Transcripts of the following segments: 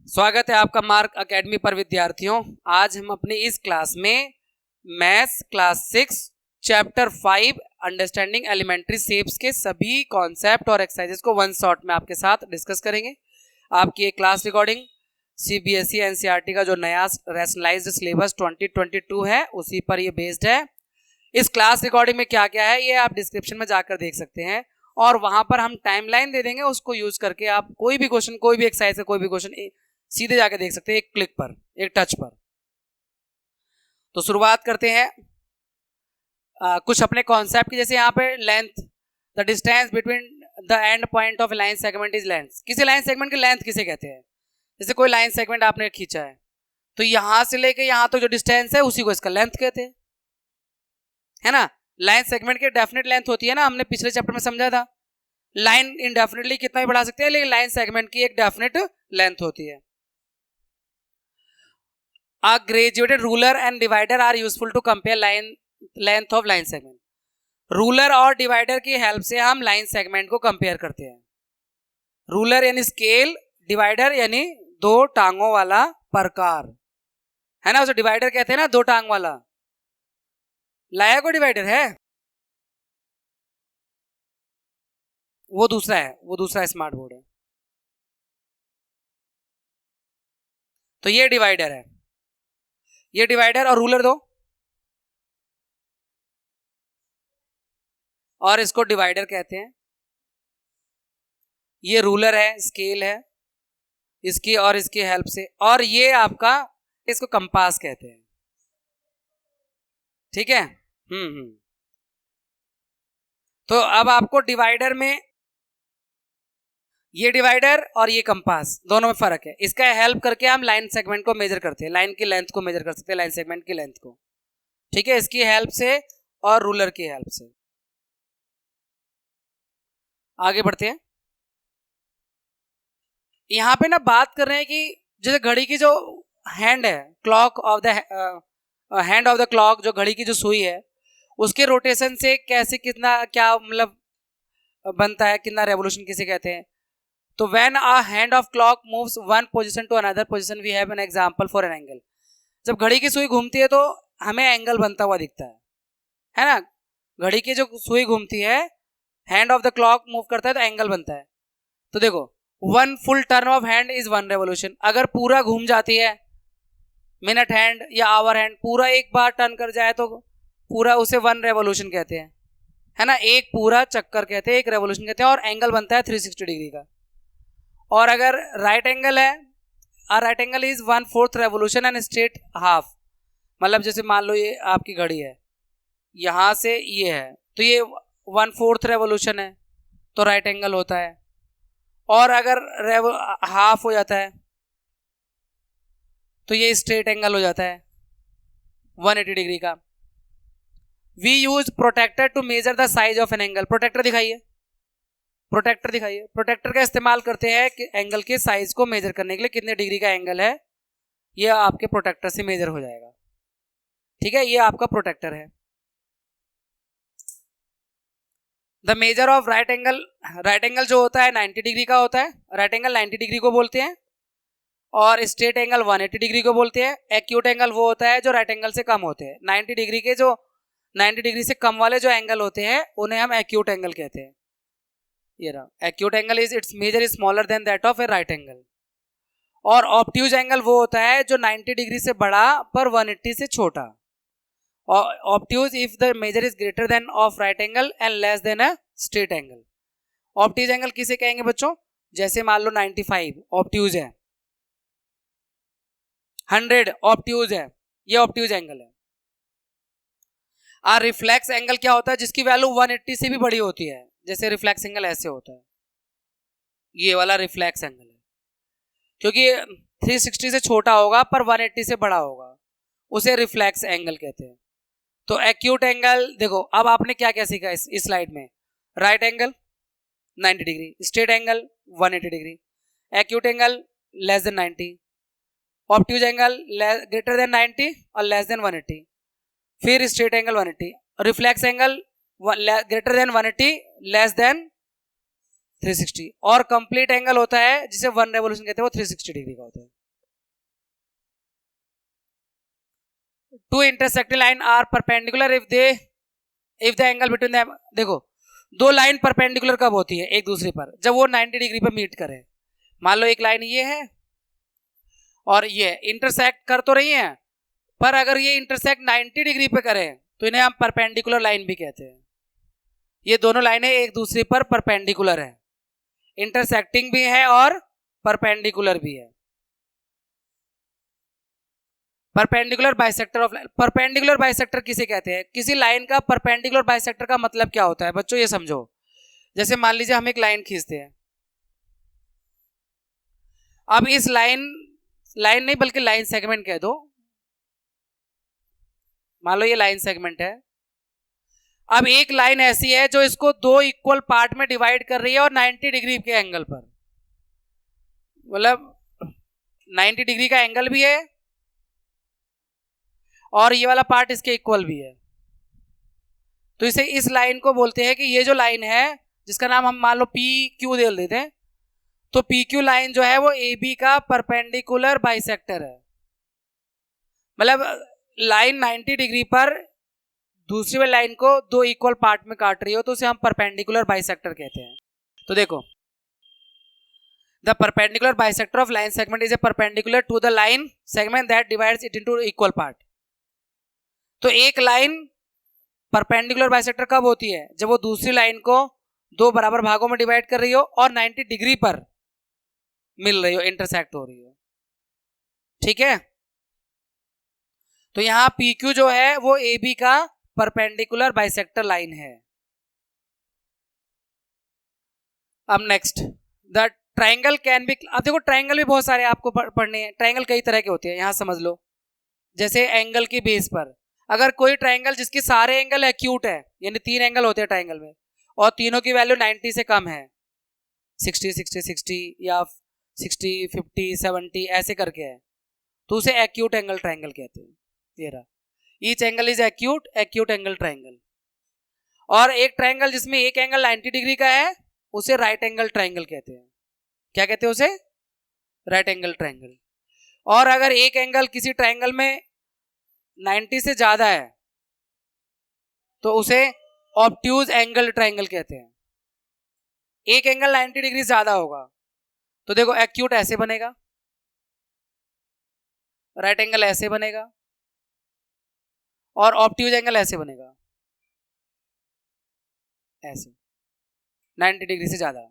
स्वागत है आपका मार्क एकेडमी पर विद्यार्थियों। आज हम अपनी इस क्लास में maths class 6 chapter 5 understanding elementary shapes के सभी कॉन्सेप्ट और एक्सरसाइजेस को वन शॉट में आपके साथ डिस्कस करेंगे। आपकी एक क्लास रिकॉर्डिंग सीबीएसई एनसीईआरटी का जो नया रैशनलाइज्ड सिलेबस 2022 है उसी पर ये बेस्ड है। इस क्लास रिकॉर्डिंग में क्या क्या है ये आप डिस्क्रिप्शन में जाकर देख सकते हैं और वहां पर हम टाइमलाइन दे देंगे, उसको यूज करके आप कोई भी क्वेश्चन, कोई भी एक्सरसाइज का कोई भी क्वेश्चन सीधे जाके देख सकते हैं एक क्लिक पर, एक टच पर। तो शुरुआत करते हैं कुछ अपने कॉन्सेप्ट की। जैसे यहाँ पे length, the distance between the end point of line segment is length. किसी लाइन सेगमेंट की लेंथ किसे कहते हैं? जैसे कोई लाइन सेगमेंट आपने खींचा है तो यहां से लेके यहां तक जो डिस्टेंस है उसी को इसका लेंथ कहते हैं, है ना। लाइन सेगमेंट की डेफिनेट लेंथ होती है ना, हमने पिछले चैप्टर में समझा था। लाइन इनडेफिनेटली कितना भी बढ़ा सकते हैं लेकिन लाइन सेगमेंट की एक डेफिनेट लेंथ होती है। A graduated ruler and divider are useful to compare line length of line segment. Ruler और डिवाइडर की हेल्प से हम लाइन सेगमेंट को कंपेयर करते हैं। रूलर यानी स्केल, डिवाइडर यानी दो टांगों वाला प्रकार, है ना। उसे डिवाइडर कहते हैं ना, दो टांग वाला। लाया को डिवाइडर है वो दूसरा है, वो दूसरा स्मार्ट बोर्ड है। तो ये डिवाइडर है, ये डिवाइडर और रूलर दो, और इसको डिवाइडर कहते हैं। ये रूलर है, स्केल है, इसकी और इसकी हेल्प से, और ये आपका, इसको कंपास कहते हैं। ठीक है। तो अब आपको डिवाइडर में, ये डिवाइडर और ये कंपास दोनों में फर्क है। इसका हेल्प करके हम लाइन सेगमेंट को मेजर करते हैं, लाइन की लेंथ को मेजर कर सकते हैं, लाइन सेगमेंट की लेंथ को। ठीक है, इसकी हेल्प से और रूलर की हेल्प से। आगे बढ़ते हैं। यहां पे ना बात कर रहे हैं कि जैसे घड़ी की जो हैंड है, clock of the hand of the clock, जो घड़ी की जो सुई है उसके रोटेशन से कैसे कितना क्या मतलब बनता है, कितना रेवोल्यूशन किसे कहते हैं। तो when a hand of clock moves one position to another position we have an example for an angle. जब घड़ी की सुई घूमती है तो हमें एंगल बनता हुआ दिखता है ना। घड़ी की जो सुई घूमती है, hand of the clock move करता है तो एंगल बनता है। तो देखो, one full turn off hand is one revolution. अगर पूरा घूम जाती है, मिनट हैंड या आवर हैंड पूरा एक बार टर्न कर जाए तो पूरा उसे वन रेवोल्यूशन कहते हैं, है ना। एक पूरा चक्कर कहते हैं, एक रेवोल्यूशन कहते हैं, और एंगल बनता है 360 डिग्री का। और अगर राइट एंगल है, right angle is 1/4 revolution and straight half. मतलब जैसे मान लो ये आपकी घड़ी है, यहां से ये है तो ये 1/4 रेवोल्यूशन है तो राइट एंगल होता है। और अगर हाफ हो जाता है तो ये स्ट्रेट एंगल हो जाता है 180 डिग्री का। We use protractor to measure the size of an angle. Protractor दिखाइए, प्रोटेक्टर दिखाइए। प्रोटेक्टर का इस्तेमाल करते हैं कि एंगल के साइज को मेजर करने के लिए, कितने डिग्री का एंगल है ये आपके प्रोटेक्टर से मेजर हो जाएगा। ठीक है, ये आपका प्रोटेक्टर है। The measure of right angle, right angle जो होता है 90 डिग्री का होता है, राइट एंगल 90 डिग्री को बोलते हैं, और स्ट्रेट एंगल 180 डिग्री को बोलते हैं। एक्यूट एंगल वो होता है जो राइट एंगल से कम होते हैं। 90 डिग्री के जो 90 डिग्री से कम वाले जो एंगल होते हैं उन्हें हम एक्यूट एंगल कहते हैं। ये रहा, acute angle is its measure is smaller than that of a right angle. और ऑब्ट्यूज एंगल वो होता है जो 90 डिग्री से बड़ा पर 180 से छोटा। और obtuse if the measure is greater than of right angle and less than a straight angle. Obtuse angle किसे कहेंगे बच्चों? जैसे मान लो 95 ऑब्ट्यूज है, 100 ऑब्ट्यूज है, ये ऑब्ट्यूज एंगल है। और रिफ्लेक्स एंगल क्या होता है? जिसकी वैल्यू 180 से भी बड़ी होती है। जैसे रिफ्लेक्स एंगल ऐसे होता है, ये वाला रिफ्लेक्स एंगल है, क्योंकि 360 से छोटा होगा पर 180 से बड़ा होगा, उसे रिफ्लेक्स एंगल कहते हैं। तो एक्यूट एंगल देखो, अब आपने क्या क्या सीखा इस स्लाइड में? Right angle 90 degree, straight angle 180 degree, acute angle less than 90, obtuse angle greater than 90 और लेस देन 180, फिर straight angle 180, reflex angle greater than 180 less than 360, और कंप्लीट एंगल होता है जिसे 1 रेवोल्यूशन कहते हैं, वो 360 डिग्री का होता है। Two intersecting line are perpendicular if the angle between them, देखो दो लाइन परपेंडिकुलर कब होती है एक दूसरे पर, जब वो 90 डिग्री पर मीट करें। मान लो एक लाइन ये है और ये इंटरसेक्ट कर तो रही है, पर अगर ये इंटरसेक्ट 90 डिग्री पे करें तो इन्हें हम परपेंडिकुलर लाइन भी कहते हैं। ये दोनों लाइनें एक दूसरे पर परपेंडिकुलर है, इंटरसेक्टिंग भी है और परपेंडिकुलर भी है। Perpendicular bisector of line, perpendicular bisector किसे कहते हैं? किसी लाइन का परपेंडिकुलर बाइसेक्टर का मतलब क्या होता है बच्चों, ये समझो। जैसे मान लीजिए हम एक लाइन खींचते हैं, अब इस लाइन नहीं बल्कि लाइन सेगमेंट कह दो, मान लो ये लाइन सेगमेंट है। अब एक लाइन ऐसी है जो इसको दो इक्वल पार्ट में डिवाइड कर रही है और 90 डिग्री के एंगल पर, मतलब 90 डिग्री का एंगल भी है और ये वाला पार्ट इसके इक्वल भी है। तो इसे इस लाइन को बोलते हैं कि ये जो लाइन है जिसका नाम हम मान लो पी क्यू दे देते हैं, तो पी क्यू लाइन जो है वो ए बी का परपेंडिकुलर बाइसेक्टर है। मतलब लाइन 90 डिग्री पर दूसरी वाली लाइन को दो इक्वल पार्ट में काट रही हो तो उसे हम परपेंडिकुलर बाइसेक्टर कहते हैं। तो देखो, the perpendicular bisector of line segment is a perpendicular to the line segment that divides it into equal part. तो एक लाइन परपेंडिकुलर बाइसेक्टर कब होती है? जब वो दूसरी लाइन को दो बराबर भागों में डिवाइड कर रही हो और 90 डिग्री पर मिल रही हो, इंटरसेक्ट हो रही हो। ठीक है, तो यहां PQ जो है वो AB का परपेंडिकुलर बाइसेक्टर लाइन है। अब next, the triangle can be, अब देखो ट्राइंगल भी बहुत सारे आपको पढ़ने हैं। ट्राइंगल कई तरह के होते हैं, यहां समझ लो। जैसे एंगल की बेस पर, अगर कोई ट्राइंगल जिसके सारे एंगल एक्यूट है, यानी 3 एंगल होते हैं ट्राइंगल में और तीनों की वैल्यू 90 से कम है, 60 60 60 या 60 50 70 ऐसे करके है, तो उसे एक्यूट एंगल ट्राइंगल कहते हैं। ये रहा, each angle is acute angle triangle. और एक ट्राइंगल जिसमें एक एंगल 90 डिग्री का है उसे राइट एंगल ट्राइंगल कहते हैं। क्या कहते हैं उसे? Right angle triangle. और अगर एक एंगल किसी ट्राइंगल में 90 से ज्यादा है तो उसे ऑब्ट्यूज एंगल ट्राइंगल कहते हैं। एक एंगल 90 डिग्री ज्यादा होगा तो देखो एक्यूट ऐसे बनेगा, राइट एंगल ऐसे बनेगा और ऑब्ट्यूज एंगल ऐसे बनेगा, ऐसे 90 डिग्री से ज्यादा।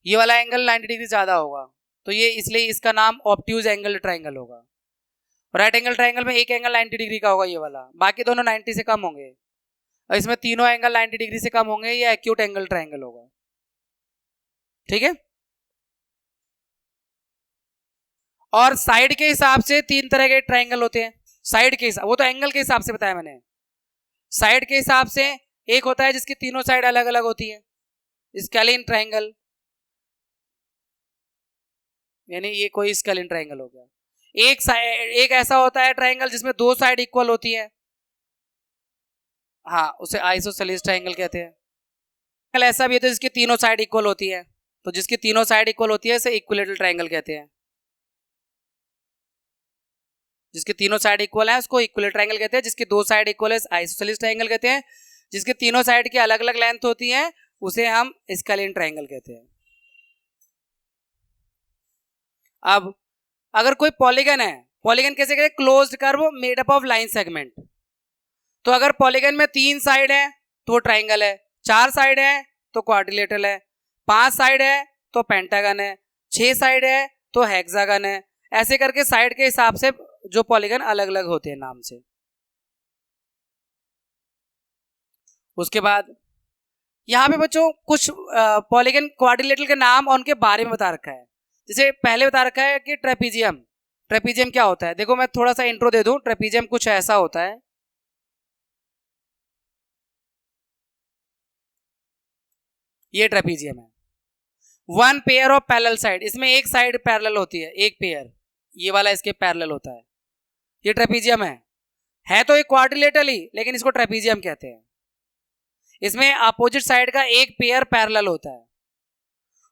ये वाला एंगल 90 डिग्री ज्यादा होगा तो ये इसलिए इसका नाम ऑब्ट्यूज एंगल ट्राइंगल होगा। राइट एंगल ट्राइंगल में एक एंगल 90 डिग्री का होगा ये वाला, बाकी दोनों 90 से कम होंगे, और इसमें तीनों एंगल 90 डिग्री से कम होंगे, ये एक्यूट एंगल ट्राइंगल होगा। ठीक है, और साइड के हिसाब से 3 तरह के ट्राइंगल होते हैं। साइड के हिसाब, वो तो एंगल के हिसाब से बताया मैंने। साइड के हिसाब से एक होता है जिसकी तीनों साइड अलग अलग होती है, स्केलिन ट्राइंगल, यानी ये कोई स्केलिन ट्राइंगल हो गया। एक ऐसा होता है ट्राइंगल जिसमें दो साइड इक्वल होती है, हाँ उसे आइसोसेलेस ट्राइंगल कहते हैं। ऐसा भी होता है जिसकी तीनों साइड इक्वल होती है, तो जिसकी तीनों साइड इक्वल होती है इसे इक्विलेटरल ट्राइंगल कहते हैं। जिसके तीनों साइड इक्वल है उसको इक्विलेटरल ट्राइंगल कहते हैं, जिसकी दो साइड इक्वल है आइसोसेलेस ट्राइंगल कहते हैं, जिसके तीनों साइड की अलग अलग लेंथ होती है उसे हम स्केलिन ट्राइंगल कहते हैं। अब अगर कोई पॉलीगन है, पॉलीगन कैसे कहते हैं? Closed curve made up of line segment. तो अगर पॉलीगन में 3 साइड है तो वो ट्राइंगल है, 4 साइड है तो क्वाड्रिलेटरल है, 5 साइड है तो पेंटागन है, 6 साइड है तो हेक्सागन है। ऐसे करके साइड के हिसाब से जो पॉलीगन अलग अलग होते हैं नाम से। उसके बाद यहाँ पे बच्चों कुछ पॉलीगन क्वाड्रिलेटरल के नाम और उनके बारे में बता रखा है। जैसे पहले बता रखा है कि ट्रेपीजियम, ट्रेपीजियम क्या होता है? देखो मैं थोड़ा सा इंट्रो दे दूं। ट्रेपीजियम कुछ ऐसा होता है, ये ट्रेपीजियम है। 1 पेयर ऑफ पैरेलल साइड, इसमें एक साइड पैरेलल होती है, एक पेयर, ये वाला इसके पैरेलल होता है, ये ट्रेपीजियम है तो एक क्वाड्रिलेटरल ही, लेकिन इसको ट्रेपीजियम कहते हैं। इसमें अपोजिट साइड का एक पेयर पैरेलल होता है।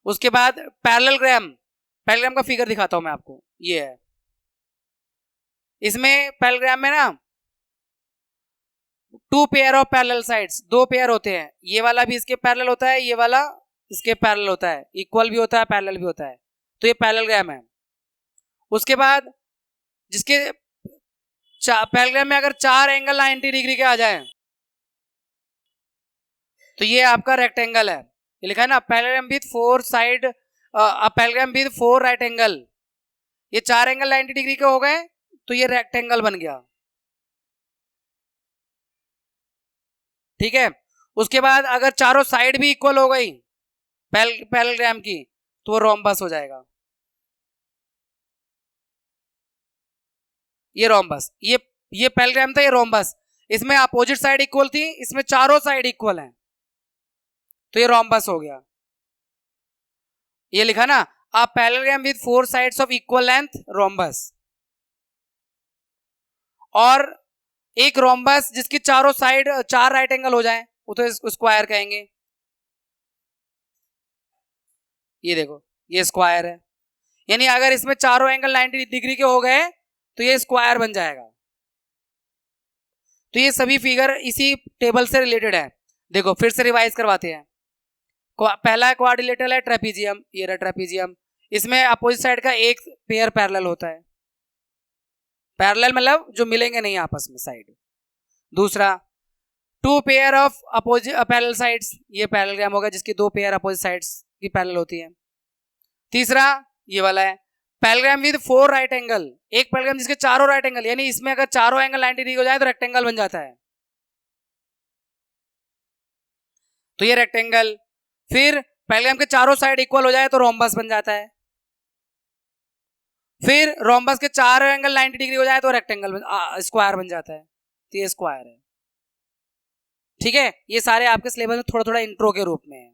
उसके बाद पैरेललोग्राम, पैरेललोग्राम का फिगर दिखाता हूं मैं आपको, ये है। इसमें पैरेललोग्राम में ना 2 pair of parallel sides, 2 pair होते हैं। ये वाला भी इसके पैरेलल होता है, ये वाला इसके पैरेलल होता है, इक्वल भी होता है, पैरेलल भी होता है। तो ये पैरेललोग्राम है। उसके बाद जिसके पैरेललोग्राम में अगर 4 एंगल 90 डिग्री के आ जाए तो ये आपका रेक्टेंगल है। ये लिखा है ना, parallelogram with 4 side, parallelogram with 4 right angle. ये 4 एंगल 90 डिग्री के हो गए तो ये रेक्टेंगल बन गया। ठीक है। उसके बाद अगर चारों साइड भी इक्वल हो गई पैरेललोग्राम की तो वो रोम्बस हो जाएगा। ये रोम्बस, ये पैरेललोग्राम था, ये रोम्बस। इसमें अपोजिट साइड इक्वल थी, इसमें चारों साइड इक्वल हैं तो ये रोम्बस हो गया। ये लिखा ना, a parallelogram with 4 sides of equal length, rhombus. और एक रोम्बस जिसकी चारों साइड 4 राइट एंगल हो जाएं वो तो स्क्वायर कहेंगे। ये देखो, ये स्क्वायर है। यानी अगर इसमें चारों एंगल 90 डिग्री के हो गए तो ये स्क्वायर बन जाएगा। तो ये सभी फिगर इसी टेबल से रिलेटेड है। देखो फिर से रिवाइज करवाते हैं। पहला क्वाड्रिलेटरल है ट्रेपीजियम, ये रहा ट्रेपीजियम। इसमें अपोजिट साइड का एक पेयर पैरेलल होता है। पैरेलल मतलब जो मिलेंगे नहीं आपस में साइड। दूसरा 2 pair of opposite parallel sides, ये पैरेललोग्राम होगा जिसकी 2 पेयर अपोजिट साइड्स की पैरेलल होती है। तीसरा ये वाला है पैरेललोग्राम विद 4 राइट एंगल, एक पैरेललोग्राम जिसके चारों राइट एंगल, यानी इसमें अगर चारों एंगल 90 डिग्री हो जाए तो रेक्टेंगल बन जाता है, तो ये रेक्टेंगल। फिर पैरेललोग्राम के चारों साइड इक्वल हो जाए तो रोम्बस बन जाता है। फिर रोम्बस के 4 एंगल 90 डिग्री हो जाए तो रेक्टेंगल स्क्वायर बन जाता है, तो ये स्क्वायर है। ठीक है। ये सारे आपके सिलेबस में थोड़ा थोड़ा इंट्रो के रूप में है।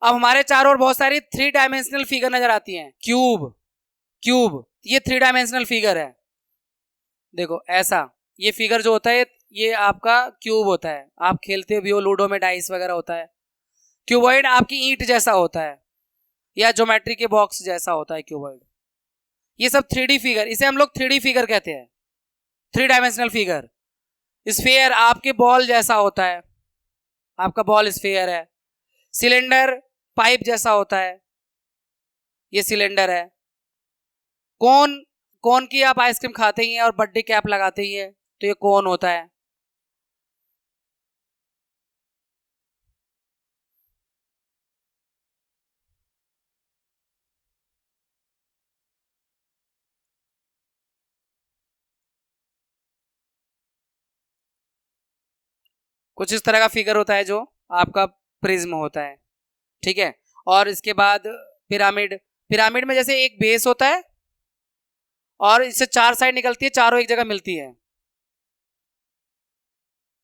अब हमारे चारों ओर बहुत सारी 3 डायमेंशनल फिगर नजर आती हैं। क्यूब, क्यूब, ये 3 डायमेंशनल फिगर है। देखो ऐसा, ये फिगर जो होता है ये आपका क्यूब होता है। आप खेलते भी हो लूडो में, डाइस वगैरह होता है। क्यूबॉइड आपकी ईंट जैसा होता है या ज्योमेट्री के बॉक्स जैसा होता है क्यूबॉइड। ये सब 3D फिगर, इसे हम लोग 3D फिगर कहते हैं, 3 डायमेंशनल फिगर। स्फीयर आपके बॉल जैसा होता है, आपका बॉल स्फीयर है। सिलेंडर पाइप जैसा होता है, ये सिलेंडर है। कोन, कोन की आप आइसक्रीम खाते ही हैं और बर्थडे कैप लगाते ही हैं तो ये कोन होता है। कुछ इस तरह का फिगर होता है जो आपका प्रिज्म होता है। ठीक है। और इसके बाद पिरामिड, पिरामिड में जैसे एक बेस होता है और इससे 4 साइड निकलती है, चारों एक जगह मिलती है,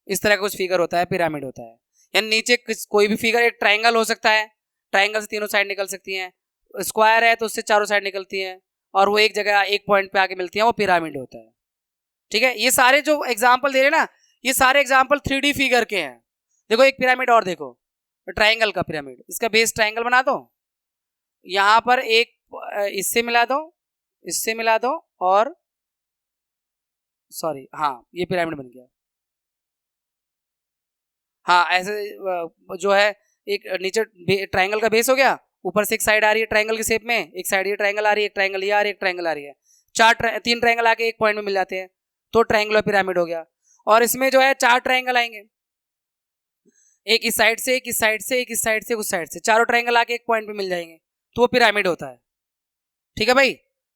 इस तरह का कुछ फिगर होता है, पिरामिड होता है। यानी नीचे कोई भी फिगर, एक ट्राइंगल हो सकता है, ट्राइंगल से तीनों साइड निकल सकती हैं। स्क्वायर है तो उससे चारों साइड निकलती हैं और वो एक जगह एक पॉइंट पे आके मिलती हैं, वो पिरामिड होता है। ठीक है। ये सारे जो एग्जाम्पल दे रहे हैं ना, ये सारे एग्जाम्पल 3D फिगर के हैं। देखो एक पिरामिड और देखो, ट्राइंगल का पिरामिड, इसका बेस ट्राइंगल बना दो, यहाँ पर एक इससे मिला दो, इससे मिला दो, और सॉरी, हाँ ये पिरामिड बन गया। हाँ ऐसे जो है, एक नीचे ट्राइंगल का बेस हो गया, ऊपर से एक साइड आ रही है ट्राइंगल के शेप में, एक साइड ये ट्राइंगल आ रही है, एक ट्राइंगल ये आ रही है, एक ट्राइंगल आ रही है, 3 ट्राइंगल आके एक पॉइंट में मिल जाते हैं तो ट्राइंगुलर पिरामिड हो गया। और इसमें जो है 4 ट्राइंगल आएंगे, एक इस साइड से, एक इस साइड से, एक इस साइड से, उस साइड से, चारों ट्राइंगल आके एक पॉइंट पे मिल जाएंगे तो वो पिरामिड होता है। ठीक है भाई।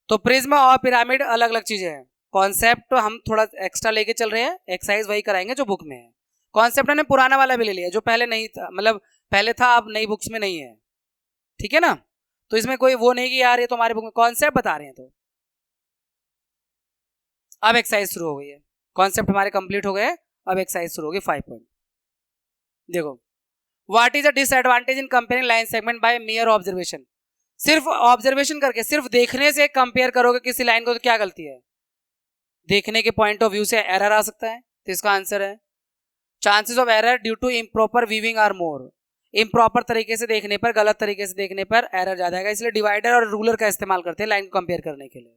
तो प्रिज्म और पिरामिड अलग अलग चीजें हैं। कॉन्सेप्ट तो हम थोड़ा एक्स्ट्रा लेके चल रहे हैं, एक्सरसाइज वही कराएंगे जो बुक में है। कॉन्सेप्ट हमने पुराना वाला भी ले लिया जो पहले नहीं था, मतलब पहले था अब नई बुक्स में नहीं है। ठीक है ना। तो इसमें कोई वो नहीं कि यार ये तो हमारे बुक में कॉन्सेप्ट बता रहे हैं। तो अब एक्सरसाइज शुरू हो गई है, कॉन्सेप्ट हमारे कंप्लीट हो गए, अब एक्सरसाइज शुरू होगी 5 पॉइंट। देखो, what is the disadvantage in comparing line segment by mere observation. सिर्फ ऑब्जर्वेशन करके, सिर्फ देखने से कंपेयर करोगे किसी लाइन को तो क्या गलती है। देखने के पॉइंट ऑफ व्यू से एरर आ सकता है, तो इसका आंसर है chances of error due to improper viewing are more. Improper तरीके से देखने पर, गलत तरीके से देखने पर एरर ज्यादा आएगा, इसलिए डिवाइडर और रूलर का इस्तेमाल करते हैं लाइन को कंपेयर करने के लिए।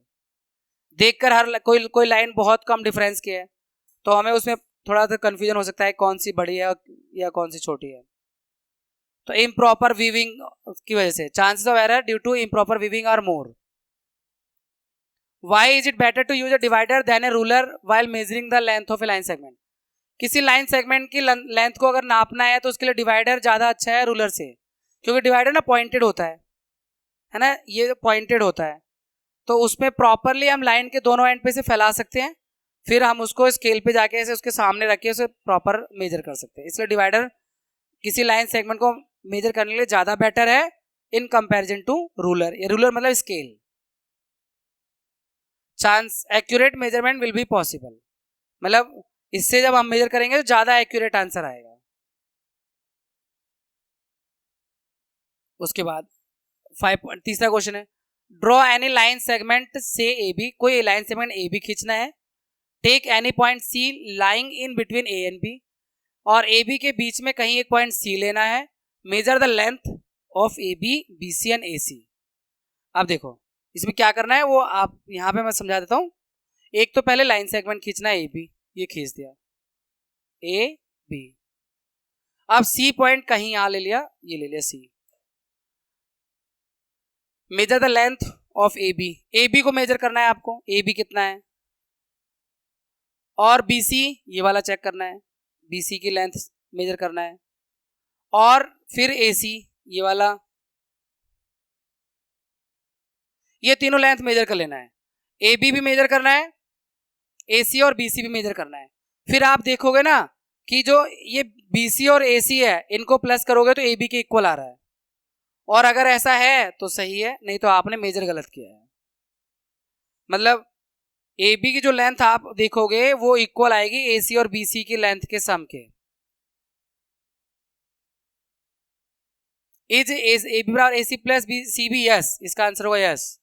देखकर हर कोई लाइन बहुत कम डिफरेंस की है तो हमें उसमें थोड़ा सा कंफ्यूजन हो सकता है कौन सी बड़ी है या कौन सी छोटी है। तो इम्प्रॉपर वीविंग की वजह से chances of error due to improper viewing are more. Why is it better to use a divider than a ruler while measuring the length of a line segment. किसी लाइन सेगमेंट की length को अगर नापना है तो उसके लिए divider ज्यादा अच्छा है रूलर से, क्योंकि डिवाइडर ना पॉइंटेड होता है ना, ये पॉइंटेड होता है, तो उसमें प्रॉपरली हम लाइन के दोनों एंड पे से फैला सकते हैं, फिर हम उसको स्केल पे जाके ऐसे उसके सामने रख के उसे प्रॉपर मेजर कर सकते हैं। इसलिए डिवाइडर किसी लाइन सेगमेंट को मेजर करने के लिए ज्यादा बेटर है इन कंपैरिजन टू रूलर। ये रूलर मतलब scale. Chance accurate measurement will be possible, मतलब इससे जब हम मेजर करेंगे तो ज्यादा एक्यूरेट आंसर आएगा। उसके बाद तीसरा क्वेश्चन है, ड्रॉ एनी लाइन सेगमेंट से ए बी। कोई लाइन सेगमेंट ए बी खींचना है। Take any point C lying in between A and B, और ए बी के बीच में कहीं एक पॉइंट सी लेना है। Measure the length of A B, B C and A C. अब देखो इसमें क्या करना है वो आप यहाँ पे मैं समझा देता हूँ। एक तो पहले लाइन सेगमेंट खींचना है ए बी, ये खींच दिया ए बी। अब सी पॉइंट कहीं यहां ले लिया, ये ले लिया C. Measure the length of A B, A B को मेजर करना है आपको, ए बी कितना है, और बी सी ये वाला चेक करना है, बी सी की लेंथ मेजर करना है, और फिर ए सी ये वाला, ये तीनों लेंथ मेजर कर लेना है। ए बी भी मेजर करना है, ए सी और बी सी भी मेजर करना है। फिर आप देखोगे ना कि जो ये बी सी और ए सी है इनको प्लस करोगे तो ए बी के इक्वल आ रहा है, और अगर ऐसा है तो सही है, नहीं तो आपने मेजर गलत किया है। मतलब ए बी की जो लेंथ आप देखोगे वो इक्वल आएगी ए सी और बी सी की लेंथ के सम के। इज ए बी बराबर A C plus B C B, yes, इसका आंसर होगा यस।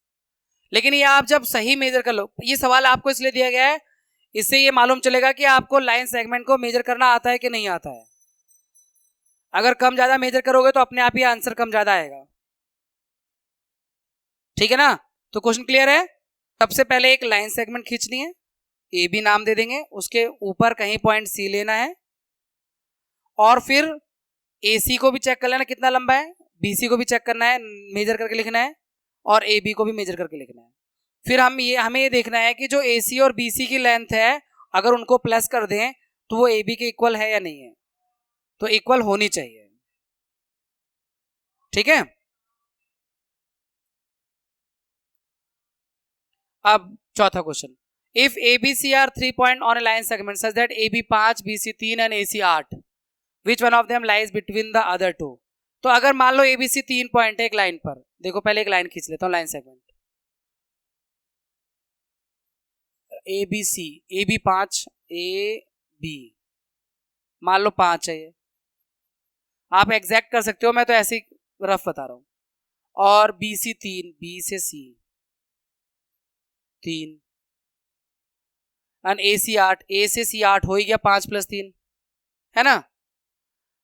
लेकिन ये आप जब सही मेजर कर लो, ये सवाल आपको इसलिए दिया गया है, इससे ये मालूम चलेगा कि आपको लाइन सेगमेंट को मेजर करना आता है कि नहीं आता है। अगर कम ज्यादा मेजर करोगे तो अपने आप ही आंसर कम ज्यादा आएगा, ठीक है ना। तो क्वेश्चन क्लियर है। सबसे पहले एक लाइन सेगमेंट खींचनी है, ए बी नाम दे देंगे, उसके ऊपर कहीं पॉइंट सी लेना है, और फिर ए सी को भी चेक कर लेना कितना लंबा है, बी सी को भी चेक करना है, मेजर करके लिखना है, और ए बी को भी मेजर करके लिखना है। फिर हमें ये देखना है कि जो ए सी और बी सी की लेंथ है अगर उनको प्लस कर दें तो वो ए बी के इक्वल है या नहीं है, तो इक्वल होनी चाहिए, ठीक है। अब चौथा question, if A B C are 3 point on a line segment such that A B 5, B C 3 and A C 8, which one of them lies between the other two. तो अगर मान लो ए बी सी 3 पॉइंट है एक line पर, देखो पहले एक line खींच लेता हूं line segment A B C, A B 5, A B मान लो 5 है, ये आप एग्जैक्ट कर सकते हो, मैं तो ऐसे ही रफ बता रहा हूं, और बी सी 3, बी से सी 3, एंड ए सी 8, ए से सी 8 हो ही गया 5 + 3, है ना।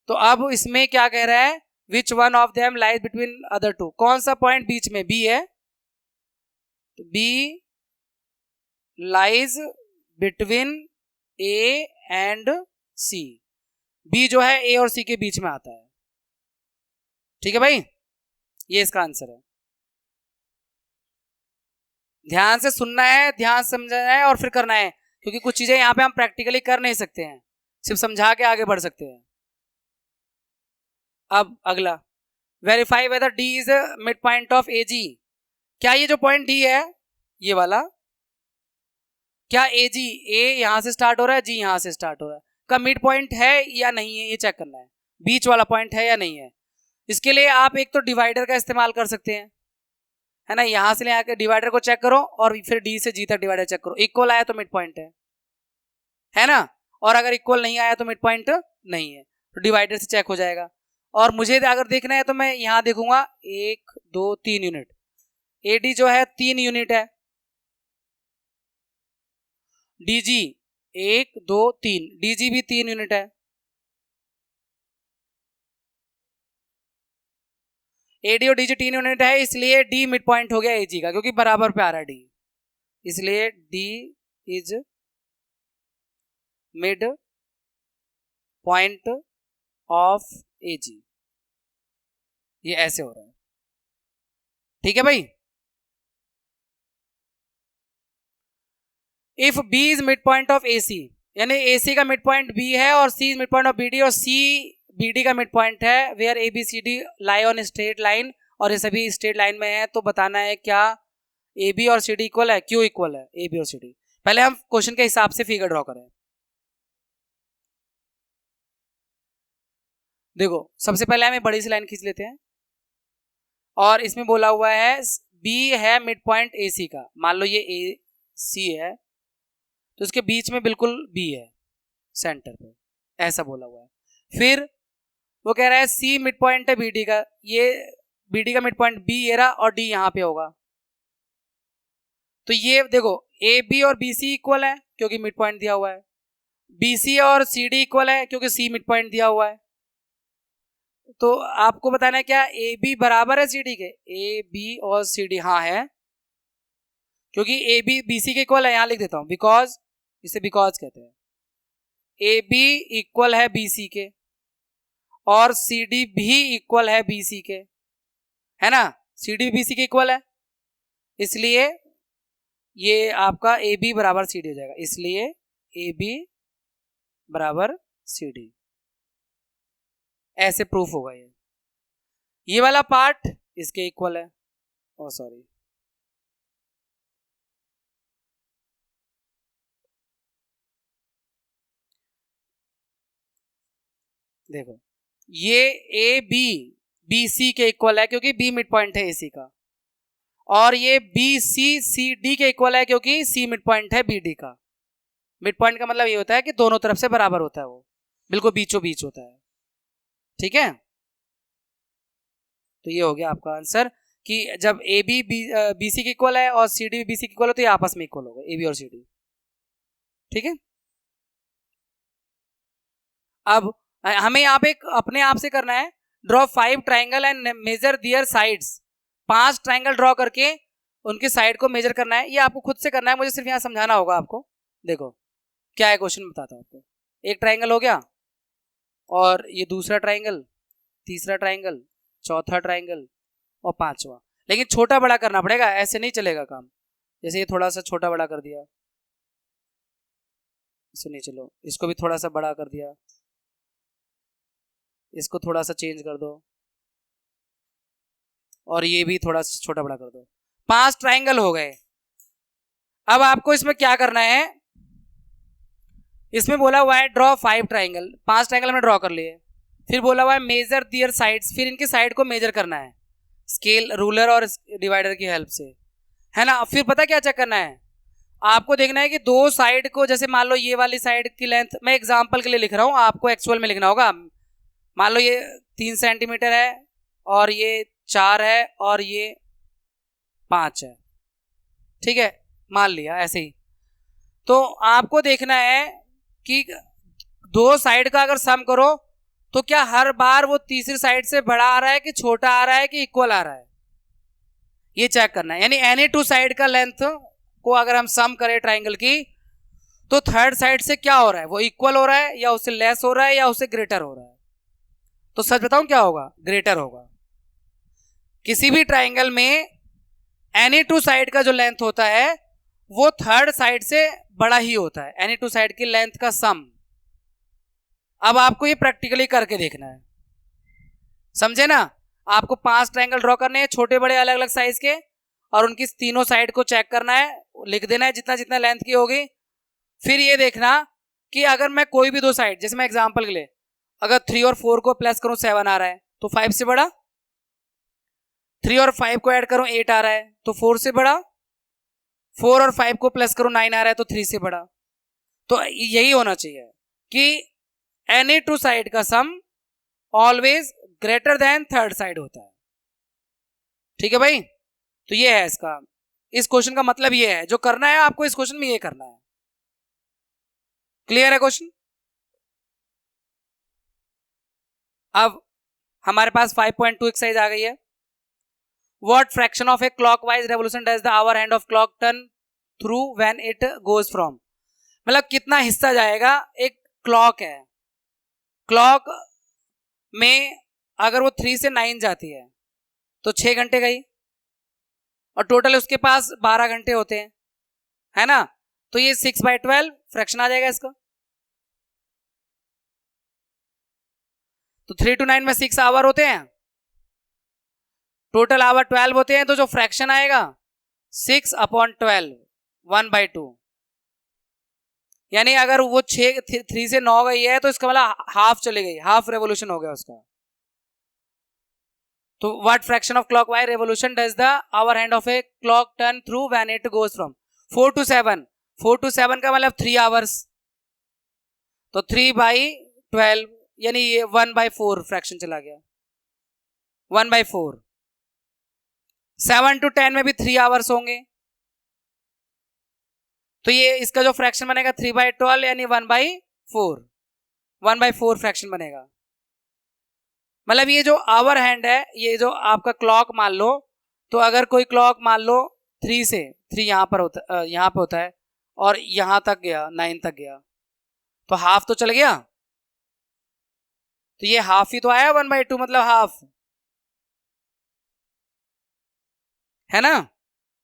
तो अब इसमें क्या कह रहा है, which one of them lies between other two, कौन सा पॉइंट बीच में, बी है, तो B lies between A and C, B जो है ए और सी के बीच में आता है, ठीक है भाई, ये इसका आंसर है। ध्यान से सुनना है, ध्यान से समझना है और फिर करना है, क्योंकि कुछ चीजें यहां पे हम प्रैक्टिकली कर नहीं सकते हैं, सिर्फ समझा के आगे बढ़ सकते हैं। अब अगला, verify whether D is mid point of A G. क्या ये जो पॉइंट डी है ये वाला, क्या ए जी, ए यहां से स्टार्ट हो रहा है, जी यहां से स्टार्ट हो रहा है, का मिड पॉइंट है या नहीं है, ये चेक करना है, बीच वाला पॉइंट है या नहीं है। इसके लिए आप एक तो डिवाइडर का इस्तेमाल कर सकते हैं, है ना, यहां से ले आकर डिवाइडर को चेक करो और फिर डी से जी तक डिवाइडर चेक करो, इक्वल आया तो मिड पॉइंट है ना, और अगर इक्वल नहीं आया तो मिड पॉइंट नहीं है, तो डिवाइडर से चेक हो जाएगा। और मुझे अगर देखना है तो मैं यहां देखूंगा 1 2 3 यूनिट, एडी जो है 3 यूनिट है, डीजी 1 2 3, डीजी भी 3 यूनिट है, एडी और डीजी 3 यूनिट है, इसलिए डी मिड पॉइंट हो गया एजी का, क्योंकि बराबर पे आ रहा है डी, इसलिए D is mid point of AG. ये ऐसे हो रहा है, ठीक है भाई। If B is mid point of AC, यानी एसी का मिड पॉइंट बी है और C is mid point of BD और सी बीडी का मिड पॉइंट है, where A B C D lie on straight line, और ये सभी स्ट्रेट लाइन में है, तो बताना है क्या ए बी और सी डी इक्वल है, क्यों इक्वल है ए बी और सी डी। पहले हम क्वेश्चन के हिसाब से फिगर ड्रॉ करें। देखो सबसे पहले हम एक बड़ी सी लाइन खींच लेते हैं, और इसमें बोला हुआ है बी है मिड पॉइंट ए सी का, मान लो ये ए सी है, तो इसके बीच में बिल्कुल बी है सेंटर पे, ऐसा बोला हुआ है। फिर वो कह रहा है सी मिड पॉइंट है बीडी का, ये बीडी का मिड पॉइंट बी ये रहा और डी यहां पे होगा, तो ये देखो ए बी और बी सी इक्वल है क्योंकि मिड पॉइंट दिया हुआ है, बी सी और सी डी इक्वल है क्योंकि सी मिड पॉइंट दिया हुआ है। तो आपको बताना है क्या ए बी बराबर है सी डी के, ए बी और सी डी हाँ है, क्योंकि ए बी बी सी के इक्वल है, यहां लिख देता हूं बिकॉज, इसे बिकॉज कहते हैं, ए बी इक्वल है बी सी के और सी डी भी इक्वल है बी सी के, है ना, सी डी बी सी के इक्वल है, इसलिए ये आपका ए बी बराबर सी डी हो जाएगा, इसलिए ए बी बराबर सी डी, ऐसे प्रूफ होगा। ये वाला पार्ट इसके इक्वल है, ओ सॉरी, देखो ये ए बी बी सी के इक्वल है क्योंकि बी मिड पॉइंट है एसी का, और ये बी सी सी डी के इक्वल है क्योंकि सी मिड पॉइंट है बी डी का। मिड पॉइंट का मतलब ये होता है कि दोनों तरफ से बराबर होता है, वो बिल्कुल बीचों बीच होता है, ठीक है। तो ये हो गया आपका आंसर कि जब ए बी बी सी के इक्वल है और सी डी बी सी के इक्वल है तो ये आपस में इक्वल होगा, ए बी और सी डी, ठीक है। अब हमें यहाँ पे अपने आप से करना है, draw 5 triangle and measure their sides, 5 triangle draw करके उनकी साइड को मेजर करना है, ये आपको खुद से करना है, मुझे सिर्फ यहाँ समझाना होगा आपको। देखो क्या है क्वेश्चन बताता हूँ आपको, एक ट्राइंगल हो गया और ये दूसरा ट्राइंगल, तीसरा ट्राइंगल, चौथा ट्राइंगल और पांचवा, लेकिन छोटा बड़ा करना पड़ेगा, ऐसे नहीं चलेगा काम। जैसे ये थोड़ा सा छोटा बड़ा कर दिया, सुनिए चलो इसको भी थोड़ा सा बड़ा कर दिया, इसको थोड़ा सा चेंज कर दो, और ये भी थोड़ा सा छोटा बड़ा कर दो, 5 ट्राइंगल हो गए। अब आपको इसमें क्या करना है, इसमें बोला हुआ है ड्रॉ 5 ट्राइंगल, 5 ट्राइंगल में ड्रॉ कर लिए, फिर बोला हुआ है मेजर दियर साइड्स, फिर इनकी साइड को मेजर करना है स्केल, रूलर और डिवाइडर की हेल्प से, है ना। फिर पता क्या चेक करना है, आपको देखना है कि दो साइड को, जैसे मान लो ये वाली साइड की लेंथ, मैं एग्जांपल के लिए लिख रहा हूं, आपको एक्चुअल में लिखना होगा, मान लो ये 3 सेंटीमीटर है और ये 4 है और ये 5 है, ठीक है, मान लिया ऐसे ही। तो आपको देखना है कि दो साइड का अगर सम करो तो क्या हर बार वो तीसरी साइड से बड़ा आ रहा है कि छोटा आ रहा है कि इक्वल आ रहा है, ये चेक करना है। यानी एनी 2 साइड का लेंथ को अगर हम सम करें ट्राइंगल की, तो थर्ड साइड से क्या हो रहा है, वो इक्वल हो रहा है या उससे लेस हो रहा है या उससे ग्रेटर हो रहा है, तो सच बताऊं क्या होगा, ग्रेटर होगा। किसी भी ट्राइंगल में एनी 2 साइड का जो लेंथ होता है वो थर्ड साइड से बड़ा ही होता है, एनी 2 साइड की लेंथ का सम। अब आपको ये प्रैक्टिकली करके देखना है, समझे ना। आपको 5 ट्राइंगल ड्रॉ करने हैं, छोटे बड़े अलग अलग साइज के, और उनकी तीनों साइड को चेक करना है, लिख देना है जितना जितना लेंथ की होगी। फिर ये देखना कि अगर मैं कोई भी 2 साइड, जैसे मैं एग्जांपल के लिए अगर 3 और 4 को प्लस करूं 7 आ रहा है तो 5 से बड़ा, 3 और 5 को ऐड करूं 8 आ रहा है तो 4 से बड़ा, 4 और 5 को प्लस करूं 9 आ रहा है तो 3 से बड़ा। तो यही होना चाहिए कि एनी 2 साइड का sum always greater than third side होता है, ठीक है भाई। तो ये है इसका, इस क्वेश्चन का मतलब ये है, जो करना है आपको इस क्वेश्चन में ये करना है। क्लियर है क्वेश्चन? अब हमारे पास 5.2 एक्सरसाइज आ गई है. What fraction of a clockwise revolution does the hour hand of clock turn through when it goes from? मतलब कितना हिस्सा जाएगा. एक क्लॉक है, क्लॉक में अगर वो 3 से 9 जाती है तो 6 घंटे गई, और टोटल उसके पास 12 घंटे होते हैं, है ना. तो ये 6/12 फ्रैक्शन आ जाएगा इसका. तो 3 to 9 में 6 आवर होते हैं, टोटल आवर 12 होते हैं, तो जो फ्रैक्शन आएगा 6/12 1/2. यानी अगर वो 3 से 9 गई है तो इसका मतलब हाफ चली गई, हाफ रेवोल्यूशन हो गया उसका. तो what fraction of clockwise revolution does the hour hand of a clock turn through when it goes from 4 to 7. 4 to 7 का मतलब 3 आवर्स, तो 3/12 यानी ये 1/4 फ्रैक्शन चला गया, 1/4. 7 to 10 में भी 3 आवर्स होंगे, तो ये इसका जो फ्रैक्शन बनेगा 3/12 यानी 1/4, 1/4 फ्रैक्शन बनेगा. मतलब ये जो आवर हैंड है, ये जो आपका क्लॉक मान लो, तो अगर कोई क्लॉक मान लो 3 यहाँ पर होता, यहाँ पे होता है, और यहाँ तक गया 9 तक गया, तो हाफ तो चल गया. तो ये हाफ ही तो आया 1/2, मतलब हाफ, है ना.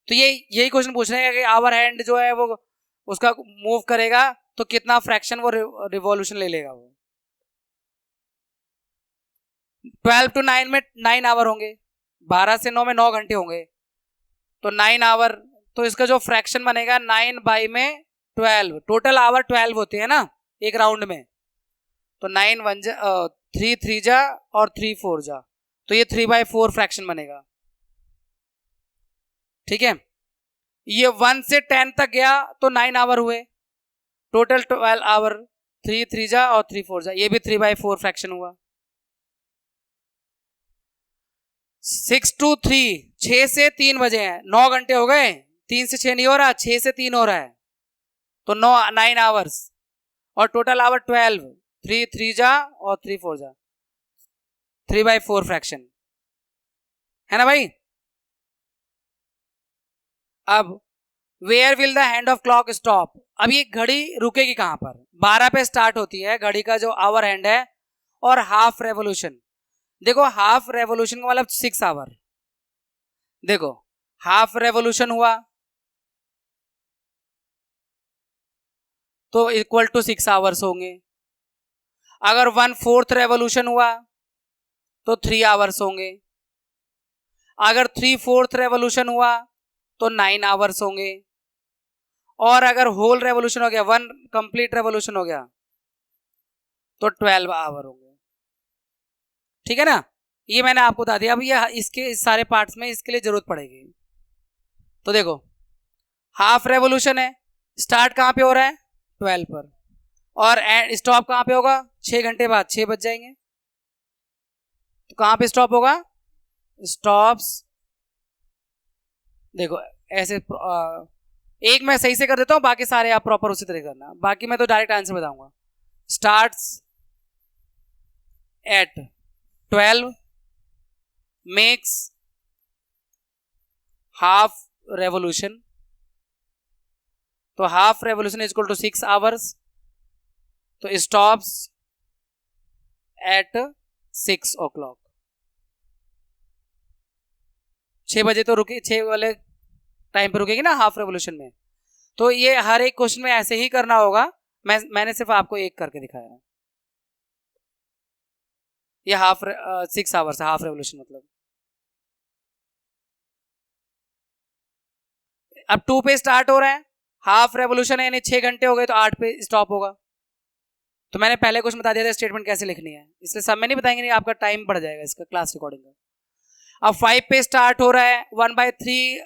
तो ये यही क्वेश्चन पूछ रहे हैं कि आवर हैंड जो है वो उसका मूव करेगा तो कितना फ्रैक्शन वो रिवॉल्यूशन ले लेगा. वो 12 to 9 में 9 आवर होंगे, 12 से 9 में 9 घंटे होंगे, तो 9 आवर, तो इसका जो फ्रैक्शन बनेगा 9/12. टोटल आवर 12 होते हैं ना एक राउंड में, तो 9 1 जा 3 3 जा और 3 4 जा, तो ये 3/4 फ्रैक्शन बनेगा. ठीक है. ये 1 से 10 तक गया तो 9 आवर हुए, टोटल 12 आवर, 3 3 जा और 3 4 जा, ये भी 3/4 फ्रैक्शन हुआ. 6 to 3, 6 से 3 बजे हैं, 9 घंटे हो गए. 3 से 6 नहीं हो रहा, 6 से 3 हो रहा है, तो 9 आवर्स, और टोटल आवर 12, 3 3 जा और 3 4 जा, 3/4 फ्रैक्शन, है ना भाई. अब where will the hand of clock stop. अब ये घड़ी रुकेगी कहां पर? 12 पे स्टार्ट होती है घड़ी का जो आवर हैंड है, और हाफ रेवोल्यूशन, देखो हाफ रेवोल्यूशन का मतलब 6 आवर. देखो हाफ रेवोल्यूशन हुआ तो इक्वल टू 6 आवर्स होंगे. अगर 1/4 रेवोल्यूशन हुआ तो 3 आवर्स होंगे. अगर 3/4 रेवोल्यूशन हुआ तो 9 आवर्स होंगे. और अगर होल रेवोल्यूशन हो गया, 1 कंप्लीट रेवोल्यूशन हो गया, तो 12 आवर होंगे. ठीक है ना. ये मैंने आपको बता दिया. अब ये इसके इस सारे पार्ट्स में इसके लिए जरूरत पड़ेगी. तो देखो हाफ रेवोल्यूशन है, स्टार्ट कहां पे हो रहा है? 12 पर, और स्टॉप कहां पे होगा? 6 घंटे बाद, 6 बज जाएंगे, तो कहां पे स्टॉप होगा? स्टॉप्स, देखो ऐसे एक मैं सही से कर देता हूं, बाकी सारे आप प्रॉपर उसी तरह करना, बाकी मैं तो डायरेक्ट आंसर बताऊंगा. Starts at 12, makes half revolution, तो half revolution is equal to 6 hours, तो स्टॉप्स एट 6 o'clock. 6 बजे तो रुके, 6 वाले टाइम पे रुकेगी ना हाफ रेवोल्यूशन में. तो ये हर एक क्वेश्चन में ऐसे ही करना होगा. मैंने सिर्फ आपको एक करके दिखाया है. ये 6 आवर्स हाफ रेवोल्यूशन मतलब. अब 2 पे स्टार्ट हो रहा है, हाफ रेवोल्यूशन है यानी 6 घंटे हो गए, तो 8 पे स्टॉप होगा. तो मैंने पहले क्वेश्चन बता दिया था स्टेटमेंट कैसे लिखनी है, इसलिए सब में नहीं बताएंगे, नहीं आपका टाइम बढ़ जाएगा इसका क्लास रिकॉर्डिंग का. अब 5 पे स्टार्ट हो रहा है, 1/3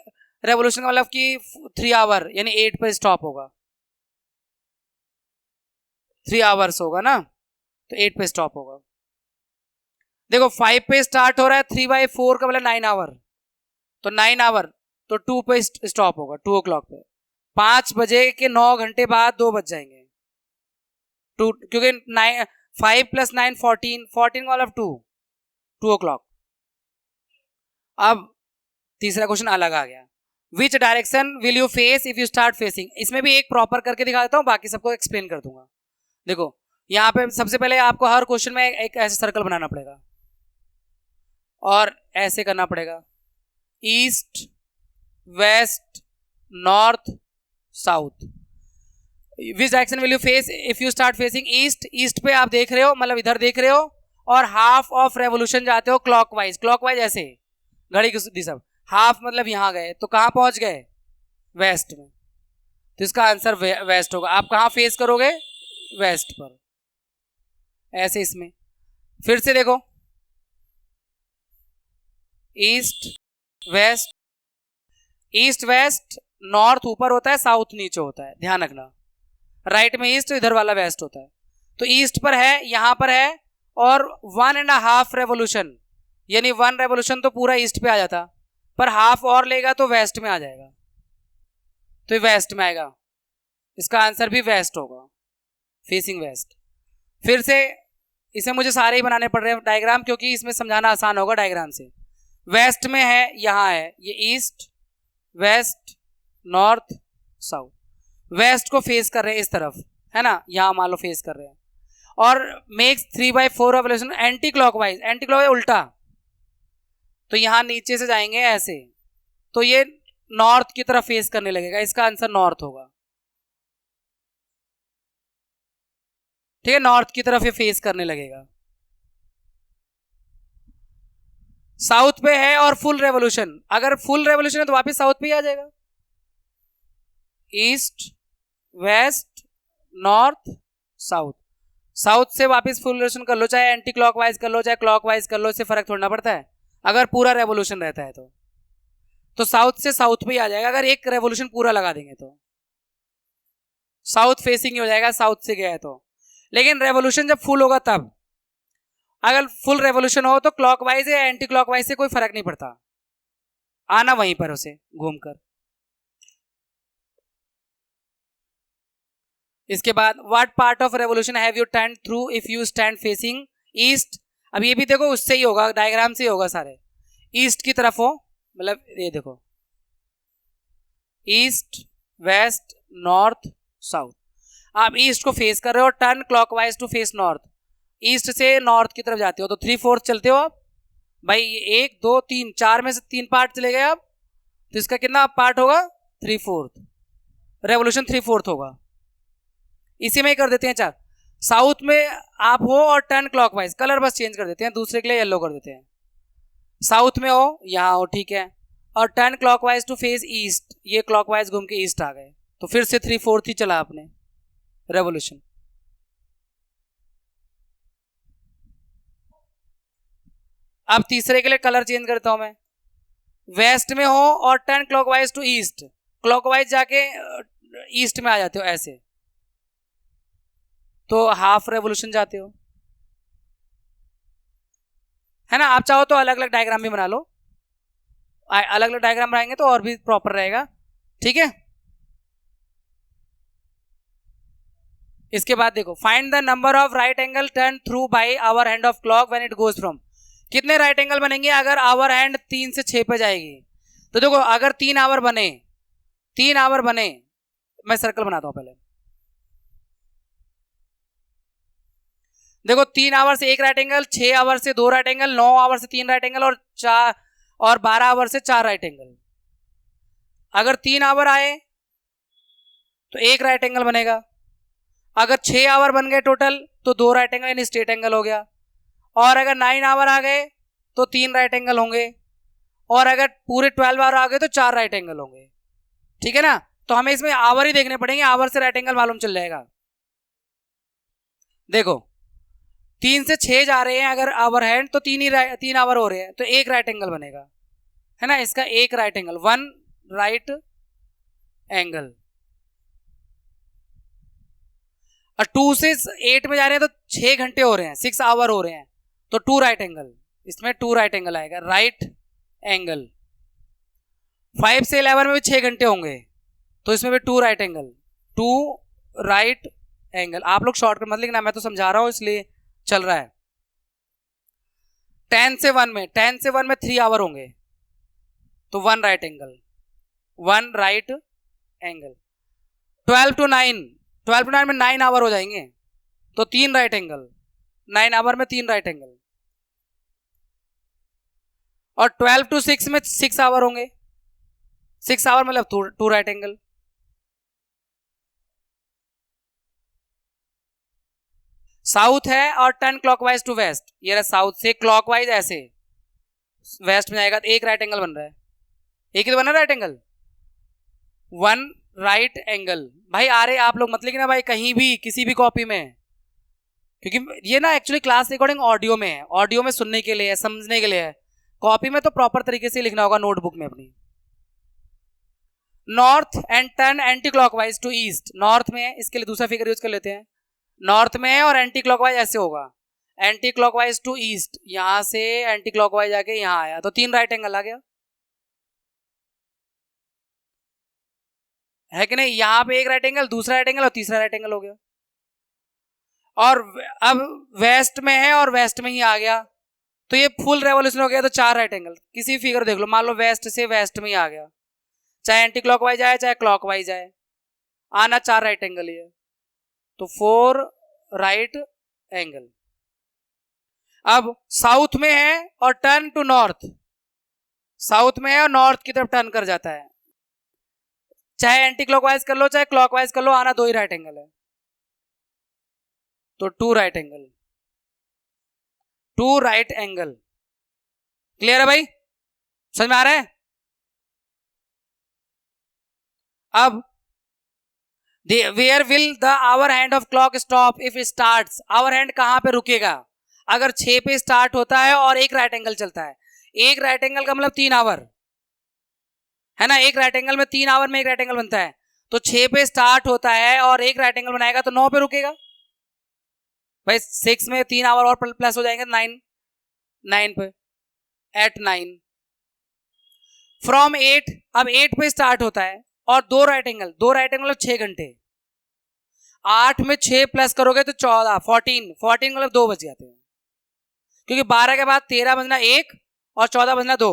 रेवोल्यूशन का मतलब कि 3 आवर, यानी 8 पे स्टॉप होगा, 3 आवर्स होगा ना, तो 8 पे स्टॉप होगा. देखो 5 पे स्टार्ट हो रहा है, 3/4 का मतलब 9 आवर, तो 9 आवर, तो 2 पे स्टॉप होगा, 2 o'clock पे. 5 बजे के 9 घंटे बाद 2 बज जाएंगे, टू, क्योंकि 5 + 9 14, 14 का मतलब 2 o'clock। अब तीसरा क्वेश्चन अलग आ गया, which direction will you face if you start facing. इसमें भी एक प्रॉपर करके दिखा देता हूँ, बाकी सबको एक्सप्लेन कर दूंगा। देखो यहाँ पे सबसे पहले आपको हर क्वेश्चन में एक ऐसे सर्कल बनाना पड़ेगा और ऐसे करना पड़ेगा, east west north south. Which direction will you face if you start facing east. East पे आप देख रहे हो, मतलब इधर देख रहे हो, और हाफ ऑफ रेवोल्यूशन जाते हो क्लॉकवाइज। क्लॉकवाइज ऐसे घड़ी की दिशा, हाफ मतलब यहां गए तो कहां पहुंच गए, वेस्ट में। तो इसका आंसर वेस्ट होगा। आप कहां फेस करोगे, वेस्ट पर, ऐसे इसमें। फिर से देखो, east waste, east west, north ऊपर होता है, साउथ नीचे होता है, ध्यान रखना। राइट में ईस्ट, इधर वाला वेस्ट होता है। तो ईस्ट पर है, यहां पर है, और 1.5 रेवोल्यूशन, यानी 1 रेवोल्यूशन तो पूरा ईस्ट पे आ जाता, पर हाफ और लेगा तो वेस्ट में आ जाएगा, तो ये वेस्ट में आएगा। इसका आंसर भी वेस्ट होगा, फेसिंग वेस्ट। फिर से इसे मुझे सारे ही बनाने पड़ रहे हैं डायग्राम, क्योंकि इसमें समझाना आसान होगा डायग्राम से। वेस्ट में है, यहां है, ये east west north south. West को फेस कर रहे हैं इस तरफ, है ना, यहां मान लो फेस कर रहे हैं, और makes 3/4 revolution anti clockwise. Anti clockwise उल्टा, तो यहां नीचे से जाएंगे ऐसे, तो ये नॉर्थ की तरफ फेस करने लगेगा। इसका आंसर नॉर्थ होगा, ठीक है, नॉर्थ की तरफ ये फेस करने लगेगा। साउथ पे है और फुल रेवोल्यूशन, अगर फुल रेवोल्यूशन है तो वापस साउथ पे ही आ जाएगा। East west north south, south से वापस फुल रेवोल्यूशन कर लो, चाहे एंटी क्लॉकवाइज कर लो चाहे क्लॉकवाइज कर लो, इससे फर्क थोड़ा पड़ता है अगर पूरा रेवोल्यूशन रहता है तो साउथ से साउथ पे ही आ जाएगा। अगर एक रेवोल्यूशन पूरा लगा देंगे तो साउथ फेसिंग ही हो जाएगा, साउथ से गया है तो। लेकिन रेवोल्यूशन जब फुल होगा तब, अगर फुल रेवोल्यूशन हो तो क्लॉकवाइज या एंटी क्लॉकवाइज से कोई फर्क नहीं पड़ता, आना वहीं पर उसे घूमकर। इसके बाद what part of revolution have U turn through if you stand facing east. अब ये भी देखो उससे ही होगा, डायग्राम से ही होगा सारे, ईस्ट की तरफ हो, मतलब ये देखो ईस्ट वेस्ट नॉर्थ साउथ। आप ईस्ट को फेस कर रहे हो, turn clockwise to face north, east से नॉर्थ की तरफ जाते हो तो 3/4 चलते हो आप भाई, 1 2 3 4 में से 3 पार्ट चले गए आप, तो इसका कितना पार्ट होगा, 3/4, रेवोल्यूशन 3/4 होगा। इसी में ही कर देते हैं 4। साउथ में आप हो और टर्न क्लॉकवाइज, कलर बस चेंज कर देते हैं, दूसरे के लिए येलो कर देते हैं। साउथ में हो, यहां हो, ठीक है, और turn clockwise to face east, ये क्लॉकवाइज घूम के ईस्ट आ गए, तो फिर से 3/4 ही चला आपने रेवोल्यूशन। अब तीसरे के लिए कलर चेंज करता हूं मैं, वेस्ट में हो और turn clockwise to east, clockwise जाके ईस्ट में आ जाते हो ऐसे, तो हाफ रेवोल्यूशन जाते हो, है ना। आप चाहो तो अलग अलग डायग्राम भी बना लो, अलग अलग डायग्राम बनाएंगे तो और भी प्रॉपर रहेगा, ठीक है। इसके बाद देखो, find the number of right angle turn through by hour hand of clock when it goes from. कितने राइट एंगल बनेंगे अगर आवर हैंड 3 से 6 पे जाएगी। तो देखो अगर 3 आवर बने, 3 आवर बने, मैं सर्कल बनाता हूं पहले, देखो 3 आवर से 1 राइट एंगल, 6 आवर से 2 राइट एंगल, 9 आवर से 3 राइट एंगल, और 12 आवर से 4 राइट एंगल। अगर 3 आवर आए तो 1 राइट एंगल बनेगा, अगर 6 आवर बन गए टोटल तो 2 राइट एंगल यानी स्ट्रेट एंगल हो गया, और अगर 9 आवर आ गए तो 3 राइट एंगल होंगे, और अगर पूरे 12 आवर आ गए तो 4 राइट एंगल होंगे, ठीक है ना। तो हमें इसमें आवर ही देखने पड़ेंगे, आवर से राइट एंगल मालूम चल जाएगा। देखो 3 से 6 जा रहे हैं अगर आवर हैंड, तो 3 आवर हो रहे हैं, तो 1 राइट एंगल बनेगा, है ना। इसका 1 राइट एंगल, 1 राइट एंगल। और 2 से 8 में जा रहे हैं तो 6 घंटे हो रहे हैं, 6 आवर हो रहे हैं, तो 2 राइट एंगल, इसमें 2 राइट एंगल आएगा, राइट एंगल। 5 से 11 में भी 6 घंटे होंगे, तो इसमें भी 2 राइट एंगल, 2 राइट एंगल। आप लोग शॉर्टकट मत लिखना, मैं तो समझा रहा हूं इसलिए चल रहा है। 10 से 1 में 3 आवर होंगे, तो 1 right angle, 1 right angle. 12 to 9 में 9 आवर हो जाएंगे, तो 3 राइट एंगल, 9 आवर में 3 राइट एंगल। और 12 to 6 में 6 आवर होंगे, 6 आवर मतलब 2 राइट एंगल। साउथ है और टर्न क्लॉकवाइज टू वेस्ट, ये रहा साउथ से क्लॉकवाइज ऐसे वेस्ट में जाएगा, तो 1 राइट एंगल बन रहा है। एक ही तो बना राइट एंगल, 1 राइट एंगल। भाई आ रहे आप लोग मत लिखना भाई कहीं भी किसी भी कॉपी में, क्योंकि ये ना एक्चुअली क्लास रिकॉर्डिंग ऑडियो में है, ऑडियो में सुनने के लिए है, समझने के लिए है। कॉपी में तो प्रॉपर तरीके से लिखना होगा नोटबुक में अपनी। North and turn anti clockwise to east, north में है इसके लिए दूसरा फिगर यूज कर लेते हैं। नॉर्थ में है और एंटी क्लॉकवाइज ऐसे होगा, एंटी क्लॉकवाइज टू ईस्ट, यहां से एंटी क्लॉकवाइज आके यहां आया, तो 3 राइट एंगल आ गया, है कि नहीं। यहां पे 1 राइट एंगल, दूसरा राइट एंगल और तीसरा राइट एंगल हो गया। और अब वेस्ट में है और वेस्ट में ही आ गया, तो ये फुल रेवोल्यूशन हो गया, तो 4 राइट एंगल। किसी भी फिगर देख लो, मान लो वेस्ट से वेस्ट में ही आ गया, चाहे एंटी क्लॉकवाइज आए चाहे क्लॉकवाइज आए, आना 4 राइट एंगल ही है, तो 4 राइट एंगल। अब साउथ में है और टर्न टू नॉर्थ, साउथ में है और नॉर्थ की तरफ टर्न कर जाता है, चाहे एंटी क्लॉकवाइज कर लो चाहे क्लॉकवाइज कर लो, आना 2 ही राइट एंगल है, तो 2 right angle, 2 right angle. Clear है भाई, समझ में आ रहा है। अब where will the hour hand of clock stop if starts, hour hand कहां पे रुकेगा अगर 6 पे स्टार्ट होता है और 1 राइट एंगल चलता है। 1 राइट एंगल का मतलब 3 आवर है ना, 1 राइट एंगल में 3 आवर में 1 राइट एंगल बनता है, तो 6 पे स्टार्ट होता है और 1 राइट एंगल बनाएगा तो 9 पे रुकेगा। भाई 6 में 3 आवर और प्लस हो जाएंगे, 9 पे, एट 9 फ्रॉम 8, अब 8 पे स्टार्ट होता है और 2 राइट एंगल, 2 राइट एंगल 6 घंटे, 8 में 6 प्लस करोगे तो 14, 14 मतलब 2 बज जाते हैं, क्योंकि 12 के बाद 13 बजना 1 और 14 बजना 2,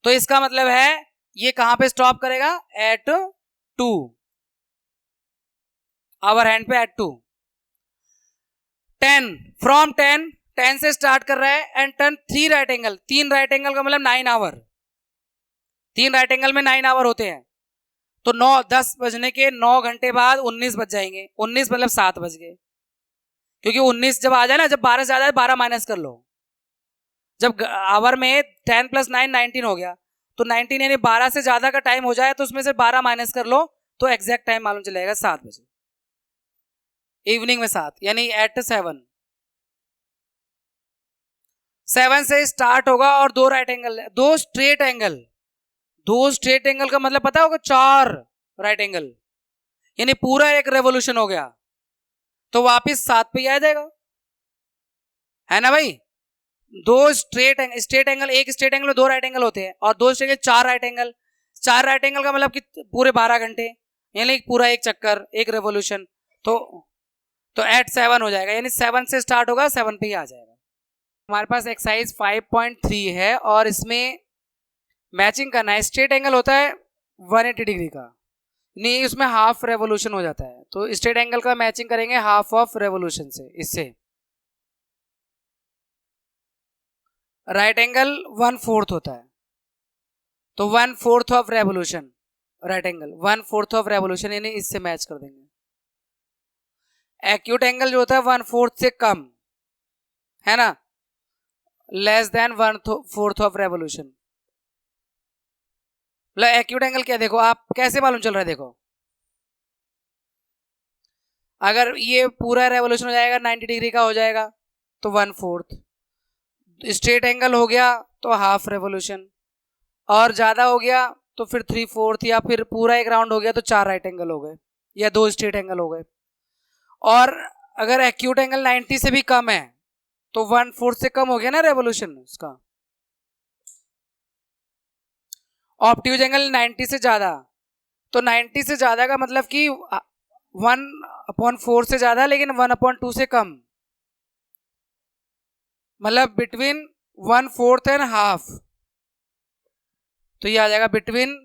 तो इसका मतलब है ये कहां पे स्टॉप करेगा, एट 2, आवर हैंड पे एट 2। 10 फ्रॉम 10 से स्टार्ट कर रहा है and turn 3 right angle, 3 right angle का मतलब 9 आवर, 3 राइट एंगल में 9 आवर होते हैं, तो 10 बजने के 9 घंटे बाद 19 बज जाएंगे, 19 मतलब 7 बज गए, क्योंकि 19 जब आ जाए ना, जब 12 से आ जाए 12 माइनस कर लो, जब आवर में 10 + 9 19 हो गया, तो 19 यानी 12 से ज्यादा का टाइम हो जाए तो उसमें से 12 माइनस कर लो, तो एग्जैक्ट टाइम मालूम चलेगा 7 बजे, इवनिंग में 7 यानी एट 7 से स्टार्ट होगा और 2 right angle, 2 straight angle, 2 straight angle का मतलब पता होगा 4 राइट एंगल, यानी पूरा एक रेवोल्यूशन हो गया, तो वापिस 7 पे ही आ जाएगा, है ना भाई। 2 स्ट्रेट एंगल, एक स्ट्रेट एंगल में 2 राइट एंगल होते हैं और 2 straight angle 4 right angle, 4 right angle का मतलब कि पूरे 12 घंटे, यानी पूरा एक चक्कर, एक रेवोल्यूशन, तो एट 7 हो जाएगा, यानी 7 से स्टार्ट होगा 7 पे ही आ जाएगा। हमारे पास एक्सरसाइज 5.3 है और इसमें मैचिंग करना है, स्ट्रेट एंगल होता है 180 डिग्री का, नहीं उसमें हाफ रेवोल्यूशन हो जाता है, तो स्ट्रेट एंगल का मैचिंग करेंगे हाफ ऑफ रेवोल्यूशन से। इससे राइट एंगल 1/4 होता है, तो 1/4 of revolution, right angle 1/4 of revolution, यानी इससे मैच कर देंगे। एक्यूट एंगल जो होता है 1/4 से कम, है ना, less than 1/4 of revolution. Acute angle क्या, देखो आप कैसे मालूम चल रहा है, देखो अगर ये पूरा रेवोल्यूशन हो जाएगा 90 डिग्री का हो जाएगा तो 1/4, स्ट्रेट एंगल हो गया तो हाफ रेवोल्यूशन, और ज्यादा हो गया तो फिर 3/4, या फिर पूरा एक राउंड हो गया तो 4 राइट एंगल हो गए या 2 स्ट्रेट एंगल हो गए। और अगर एक्यूट एंगल 90 से भी कम है तो 1/4 से कम हो गया ना रेवोल्यूशन उसका। ऑब्ट्यूज एंगल 90 से ज्यादा, तो 90 से ज्यादा का मतलब कि 1 1/4 से ज्यादा लेकिन 1/2 से कम, मतलब बिटवीन 1/4 एंड हाफ, तो ये आ जाएगा बिटवीन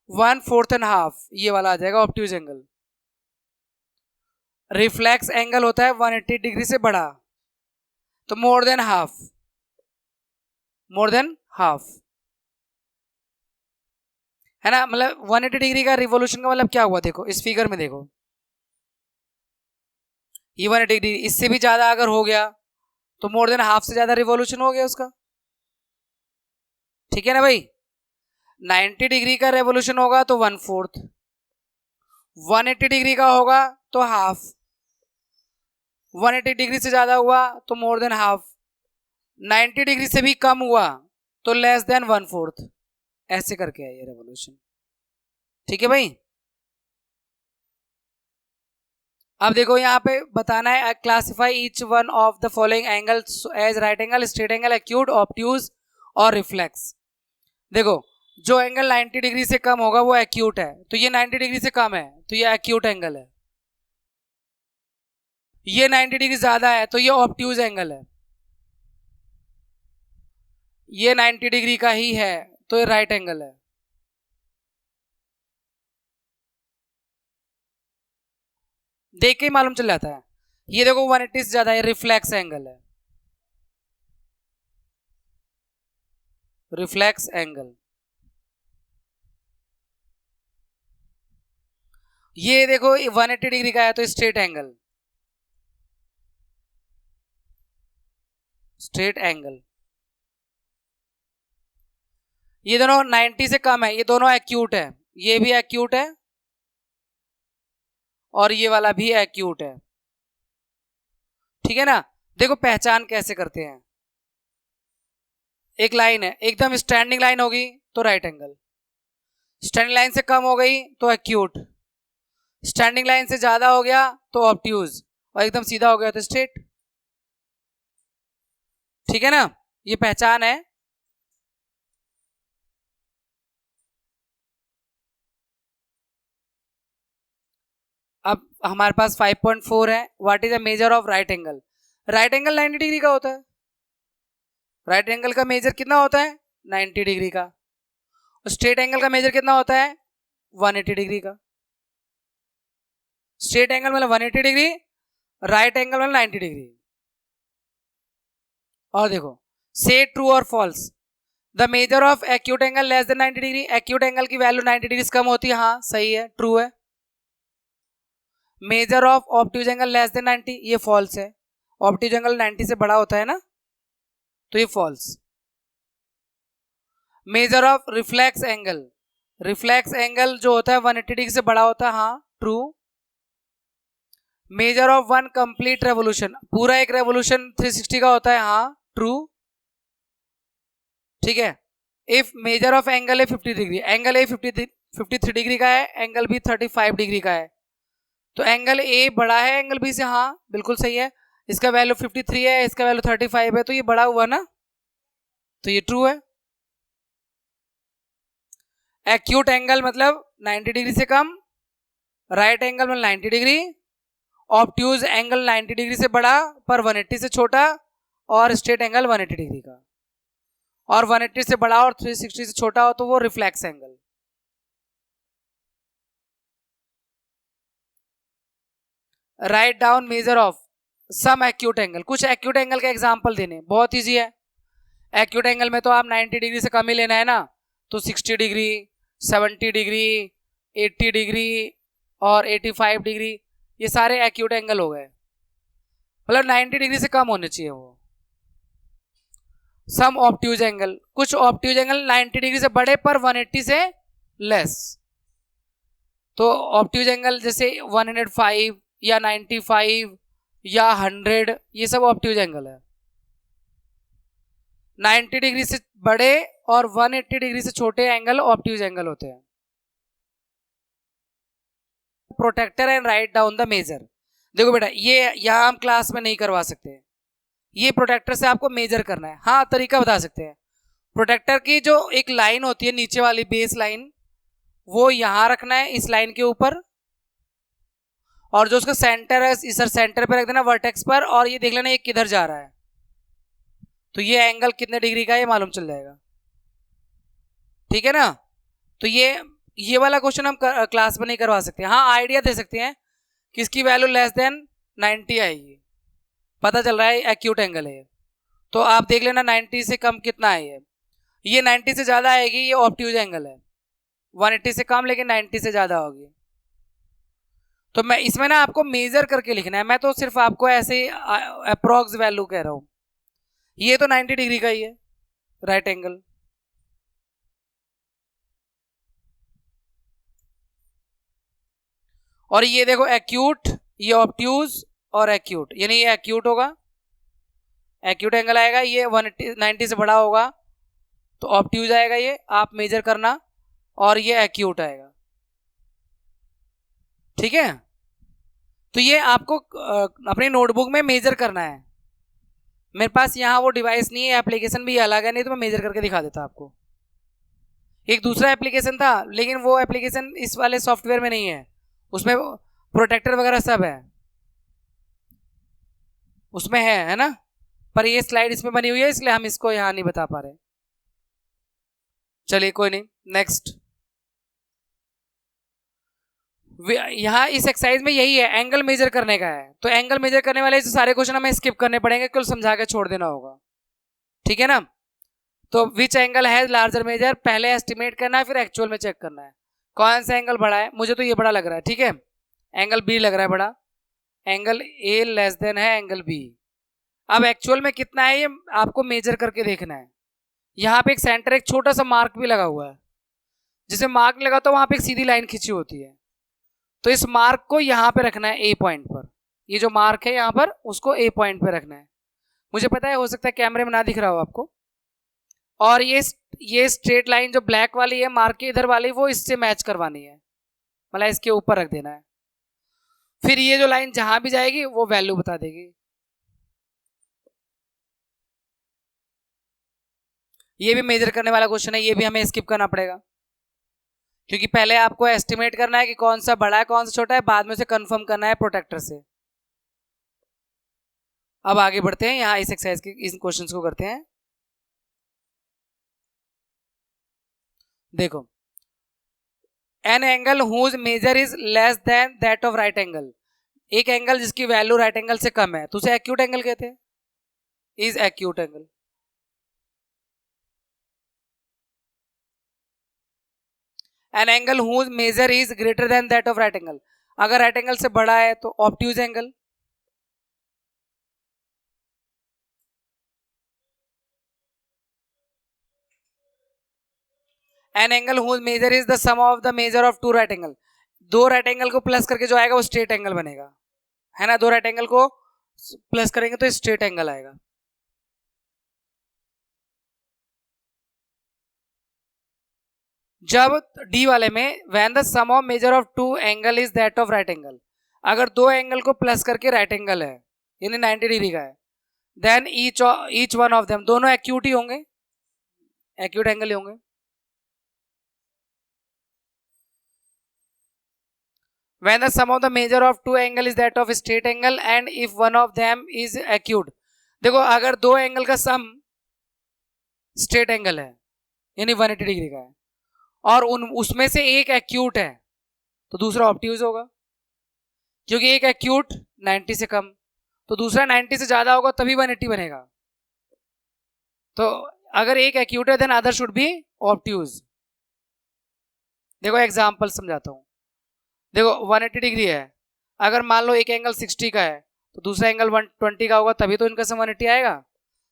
1/4 एंड हाफ, ये वाला आ जाएगा ऑब्ट्यूज एंगल। रिफ्लेक्स एंगल होता है 180 डिग्री से बड़ा, तो more than half, more than half, है ना। मतलब 180 डिग्री का रिवोल्यूशन का मतलब क्या हुआ, देखो इस फिगर में देखो, ये 180 डिग्री, इससे भी ज्यादा अगर हो गया तो मोर देन हाफ से ज्यादा रिवोल्यूशन हो गया उसका, ठीक है ना भाई। 90 डिग्री का रेवोल्यूशन होगा तो 1/4, 180 डिग्री का होगा तो हाफ, 180 डिग्री से ज्यादा हुआ तो मोर देन हाफ, 90 डिग्री से भी कम हुआ तो लेस देन 1/4, ऐसे करके है ये रेवोल्यूशन, ठीक है भाई। अब देखो यहाँ पे बताना है, classify each one of the following angles as right angle, straight angle, acute, obtuse और रिफ्लेक्स। देखो जो एंगल 90 डिग्री से कम होगा वो एक्यूट है, तो ये 90 डिग्री से कम है तो ये एक्यूट एंगल है, ये 90 डिग्री ज्यादा है तो ये ऑब्ट्यूज एंगल है, ये 90 डिग्री का ही है तो ये राइट एंगल है। देख के ही मालूम चल जाता है। ये देखो 180 से ज्यादा है, रिफ्लेक्स एंगल है, रिफ्लेक्स एंगल। ये देखो 180 डिग्री का है तो स्ट्रेट एंगल, स्ट्रेट एंगल। ये दोनों 90 से कम है, ये दोनों एक्यूट है, ये भी एक्यूट है और ये वाला भी एक्यूट है, ठीक है ना। देखो पहचान कैसे करते हैं, एक लाइन है एकदम स्टैंडिंग लाइन होगी तो राइट एंगल, स्टैंडिंग लाइन से कम हो गई तो एक्यूट, स्टैंडिंग लाइन से ज्यादा हो गया तो ऑब्ट्यूज, और एकदम सीधा हो गया तो स्ट्रेट, ठीक है ना। ये पहचान है। अब हमारे पास 5.4 है, what is the measure of right angle. Right angle 90 degree का होता है, राइट एंगल का मेजर कितना होता है 90 डिग्री का, स्ट्रेट एंगल का मेजर कितना होता है 180 डिग्री का। स्ट्रेट एंगल मतलब 180 डिग्री, राइट एंगल मतलब 90 डिग्री। और देखो से ट्रू और false, the measure of acute angle less than 90 degree, acute angle की वैल्यू 90 डिग्री से कम होती है, हाँ सही है, ट्रू है। Measure of obtuse angle less than 90, ये फॉल्स है, ऑब्ट्यूज एंगल 90 से बड़ा होता है ना, तो ये false. Measure of reflex angle, reflex angle जो होता है 180 डिग्री से बड़ा होता है, हाँ true. Measure of one complete revolution, पूरा एक रेवोल्यूशन 360 का होता है, हाँ ट्रू, ठीक है। इफ मेजर ऑफ एंगल है 50 डिग्री, एंगल ए 53 डिग्री का है, एंगल बी 35 डिग्री का है, तो एंगल ए बड़ा है एंगल बी से, हाँ बिल्कुल सही है। इसका वैल्यू 53 है, इसका वैल्यू 35 है, तो ये बड़ा हुआ ना, तो ये ट्रू है। एक्यूट एंगल मतलब 90 डिग्री से कम, राइट एंगल मतलब 90 डिग्री, ऑब्ट्यूज एंगल 90 डिग्री से बड़ा पर 180 से छोटा, और स्ट्रेट एंगल 180 डिग्री का, और 180 से बड़ा और 360 से छोटा हो तो वो reflex angle. Write down measure of some acute angle, कुछ एक्यूट एंगल का एग्जांपल देने, बहुत इजी है। एक्यूट एंगल में तो आप 90 डिग्री से कम ही लेना है ना, तो 60 डिग्री, 70 डिग्री, 80 डिग्री और 85 डिग्री, ये सारे एक्यूट एंगल हो गए, मतलब 90 डिग्री से कम होने चाहिए वो। सम ऑब्ट्यूज एंगल, कुछ ऑब्ट्यूज एंगल 90 डिग्री से बड़े पर 180 से लेस, तो ऑब्ट्यूज एंगल जैसे 105 या 95 या 100, ये सब ऑब्ट्यूज एंगल है। 90 डिग्री से बड़े और 180 डिग्री से छोटे एंगल ऑब्ट्यूज एंगल होते हैं। Protractor and write down the measure, देखो बेटा ये यहां हम क्लास में नहीं करवा सकते, ये प्रोटेक्टर से आपको मेजर करना है। हाँ तरीका बता सकते हैं, प्रोटेक्टर की जो एक लाइन होती है नीचे वाली बेस लाइन, वो यहां रखना है इस लाइन के ऊपर, और जो उसका सेंटर है इस सेंटर पे रख देना वर्टेक्स पर, और ये देख लेना ये किधर जा रहा है, तो ये एंगल कितने डिग्री का है ये मालूम चल जाएगा। ठीक है ना। तो ये वाला क्वेश्चन हम क्लास में नहीं करवा सकते, हाँ आइडिया दे सकते हैं कि इसकी वैल्यू लेस देन 90 आएगी, पता चल रहा है एक्यूट एंगल है। तो आप देख लेना 90 से कम कितना है, ये 90 से ज़्यादा आएगी, ये ऑब्ट्यूज एंगल है। 180 से कम लेकिन 90 से ज़्यादा होगी। तो मैं इसमें ना आपको मेजर करके लिखना है, मैं तो सिर्फ आपको ऐसे ही अप्रोक्स वैल्यू कह रहा हूँ। ये तो 90 डिग्री का ही है राइट एंगल। और ये देखो एक्यूट, ये ऑब्ट्यूज और एक्यूट, यानी ये एक्यूट होगा, एक्यूट एंगल आएगा, ये 190 से बड़ा होगा तो ऑब्ट्यूज आएगा, ये आप मेजर करना, और ये एक्यूट आएगा। ठीक है। तो ये आपको अपनी नोटबुक में मेजर करना है। मेरे पास यहाँ वो डिवाइस नहीं है, एप्लीकेशन भी अलग है, नहीं तो मैं मेजर करके दिखा देता आपको। एक दूसरा एप्लीकेशन था लेकिन वो एप्लीकेशन इस वाले सॉफ्टवेयर में नहीं है, उसमें प्रोटेक्टर वगैरह सब है, उसमें है ना, पर ये स्लाइड इसमें बनी हुई है इसलिए हम इसको यहाँ नहीं बता पा रहे। चलिए कोई नहीं, नेक्स्ट। यहाँ इस एक्सरसाइज में यही है, एंगल मेजर करने का है, तो एंगल मेजर करने वाले सारे क्वेश्चन हमें स्किप करने पड़ेंगे, कुल समझा के छोड़ देना होगा। ठीक है ना। तो विच एंगल है लार्जर मेजर, पहले एस्टिमेट करना है फिर एक्चुअल में चेक करना है कौन सा एंगल बड़ा है। मुझे तो ये बड़ा लग रहा है, ठीक है, एंगल बी लग रहा है बड़ा, एंगल ए लेस देन है एंगल बी। अब एक्चुअल में कितना है ये आपको मेजर करके देखना है। यहाँ पे एक सेंटर एक छोटा सा मार्क भी लगा हुआ है, जिसे मार्क लगा तो वहां पे एक सीधी लाइन खींची होती है, तो इस मार्क को यहाँ पे रखना है ए पॉइंट पर, ये जो मार्क है यहाँ पर उसको ए पॉइंट पे रखना है। मुझे पता है हो सकता है कैमरे में ना दिख रहा हो आपको। और ये स्ट्रेट लाइन जो ब्लैक वाली है मार्क के इधर वाली, वो इससे मैच करवानी है, मतलब इसके ऊपर रख देना है। फिर ये जो लाइन जहां भी जाएगी वो वैल्यू बता देगी। ये भी मेजर करने वाला क्वेश्चन है, ये भी हमें स्किप करना पड़ेगा क्योंकि पहले आपको एस्टिमेट करना है कि कौन सा बड़ा है कौन सा छोटा है, बाद में से कंफर्म करना है प्रोटेक्टर से। अब आगे बढ़ते हैं, यहाँ इस एक्सरसाइज के इन क्वेश्चंस को करते हैं। देखो, an angle whose measure is less than that of right angle, एक एंगल जिसकी वैल्यू राइट एंगल से कम है तो उसे एक्यूट एंगल कहते हैं, is acute angle. An angle whose measure is greater than that of right angle, अगर राइट एंगल से बड़ा है तो obtuse angle. An angle whose measure is the sum of the measure of two right angle, दो right angle को plus करके जो आएगा वो स्ट्रेट एंगल बनेगा, है ना, दो राइट एंगल को प्लस करेंगे तो स्ट्रेट एंगल आएगा। जब डी वाले में when the sum of measure of two angle is that of right angle, अगर दो एंगल को प्लस करके राइट एंगल है यानी 90 डिग्री का है, then each one of them, दोनों एक्यूट ही होंगे, एक्यूट एंगल ही होंगे। When the sum of the measure of two angle is that of straight angle and if one of them is acute, देखो अगर दो एंगल का सम स्ट्रेट एंगल है यानी 180 डिग्री का है और उसमें से एक एक्यूट है तो दूसरा ऑब्ट्यूज होगा, क्योंकि एक एक्यूट 90 से कम तो दूसरा 90 से ज्यादा होगा तभी 180 बनेगा। तो अगर एक एक्यूट है then other should be obtuse. देखो एग्जांपल समझाता हूं, देखो 180 डिग्री है, अगर मान लो एक एंगल 60 का है तो दूसरा एंगल 120 का होगा तभी तो इनका सम 180 आएगा,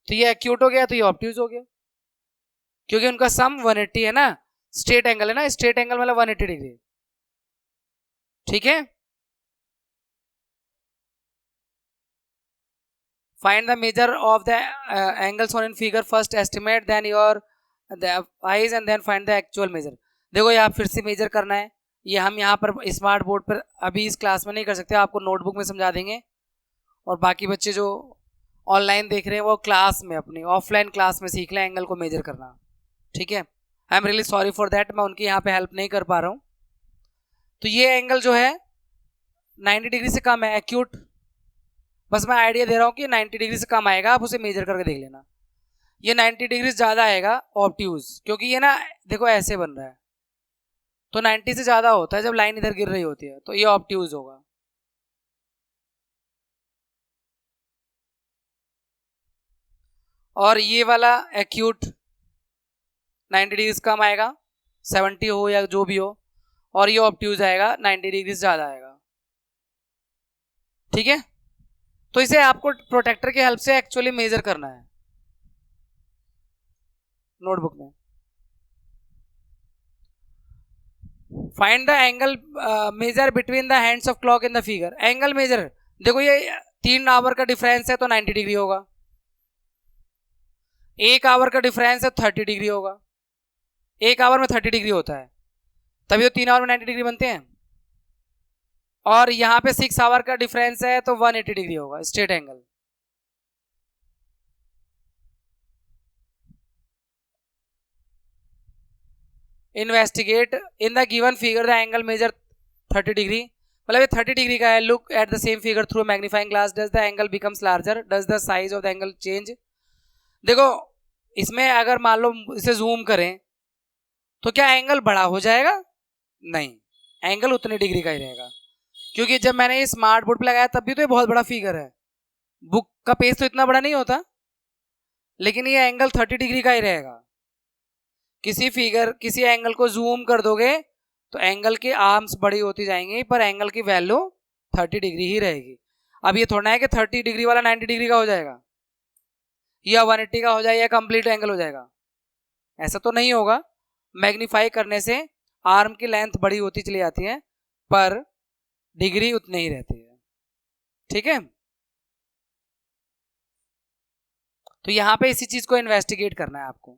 तो ये एक्यूट हो गया तो ये ऑब्ट्यूज हो गया, क्योंकि उनका सम 180 है ना, स्ट्रेट एंगल है ना, स्ट्रेट एंगल मतलब 180 डिग्री। ठीक है, find the measure of the angles on in figure, first estimate then your eyes and then find the actual measure. देखो यहाँ फिर से मेजर करना है, ये हम यहाँ पर स्मार्ट बोर्ड पर अभी इस क्लास में नहीं कर सकते, आपको नोटबुक में समझा देंगे, और बाकी बच्चे जो ऑनलाइन देख रहे हैं वो क्लास में अपनी ऑफलाइन क्लास में सीख लें एंगल को मेजर करना। ठीक है, I am really sorry for that, मैं उनकी यहाँ पे हेल्प नहीं कर पा रहा हूँ। तो ये एंगल जो है 90 डिग्री से कम है एक्यूट, बस मैं आइडिया दे रहा हूँ कि 90 डिग्री से कम आएगा, आप उसे मेजर करके देख लेना। ये 90 डिग्री से ज़्यादा आएगा ऑब्ट्यूज, क्योंकि ये ना देखो ऐसे बन रहा है, तो 90 से ज़्यादा होता है जब लाइन इधर गिर रही होती है, तो ये ऑब्ट्यूज होगा। और ये वाला एक्यूट 90 डिग्री से कम आएगा, 70 हो या जो भी हो, और ये ऑब्ट्यूज आएगा 90 डिग्री से ज़्यादा आएगा। ठीक है, तो इसे आपको प्रोटेक्टर की हेल्प से एक्चुअली मेजर करना है नोटबुक में। Find the angle measure between the hands of clock in the figure. Angle measure देखो, ये 3 आवर का डिफरेंस है तो 90 डिग्री होगा, 1 आवर का डिफरेंस है 30 डिग्री होगा, 1 आवर में 30 डिग्री होता है, तभी तो 3 आवर में 90 डिग्री बनते हैं। और यहाँ पे 6 आवर का डिफरेंस है तो 180 डिग्री होगा straight angle. Investigate in the given figure the angle measure 30 degree, मतलब ये 30 डिग्री का है। Look at the same figure through magnifying glass, does the angle becomes larger, does the size of the angle change. देखो इसमें अगर मान लो इसे zoom करें तो क्या एंगल बड़ा हो जाएगा? नहीं, एंगल उतने डिग्री का ही रहेगा, क्योंकि जब मैंने ये स्मार्ट बोर्ड पे लगाया तब भी तो ये बहुत बड़ा फिगर है, बुक का पेज तो इतना बड़ा नहीं होता, लेकिन ये एंगल 30 डिग्री का ही रहेगा। किसी एंगल को जूम कर दोगे तो एंगल के आर्म्स बड़ी होती जाएंगी, पर एंगल की वैल्यू 30 डिग्री ही रहेगी। अब ये थोड़ा है कि 30 डिग्री वाला 90 डिग्री का हो जाएगा या 180 का हो जाएगा या कंप्लीट एंगल हो जाएगा, ऐसा तो नहीं होगा। मैग्नीफाई करने से आर्म की लेंथ बड़ी होती चली जाती है, पर डिग्री उतनी ही रहती है। ठीक है, तो यहां पे इसी चीज को इन्वेस्टिगेट करना है आपको।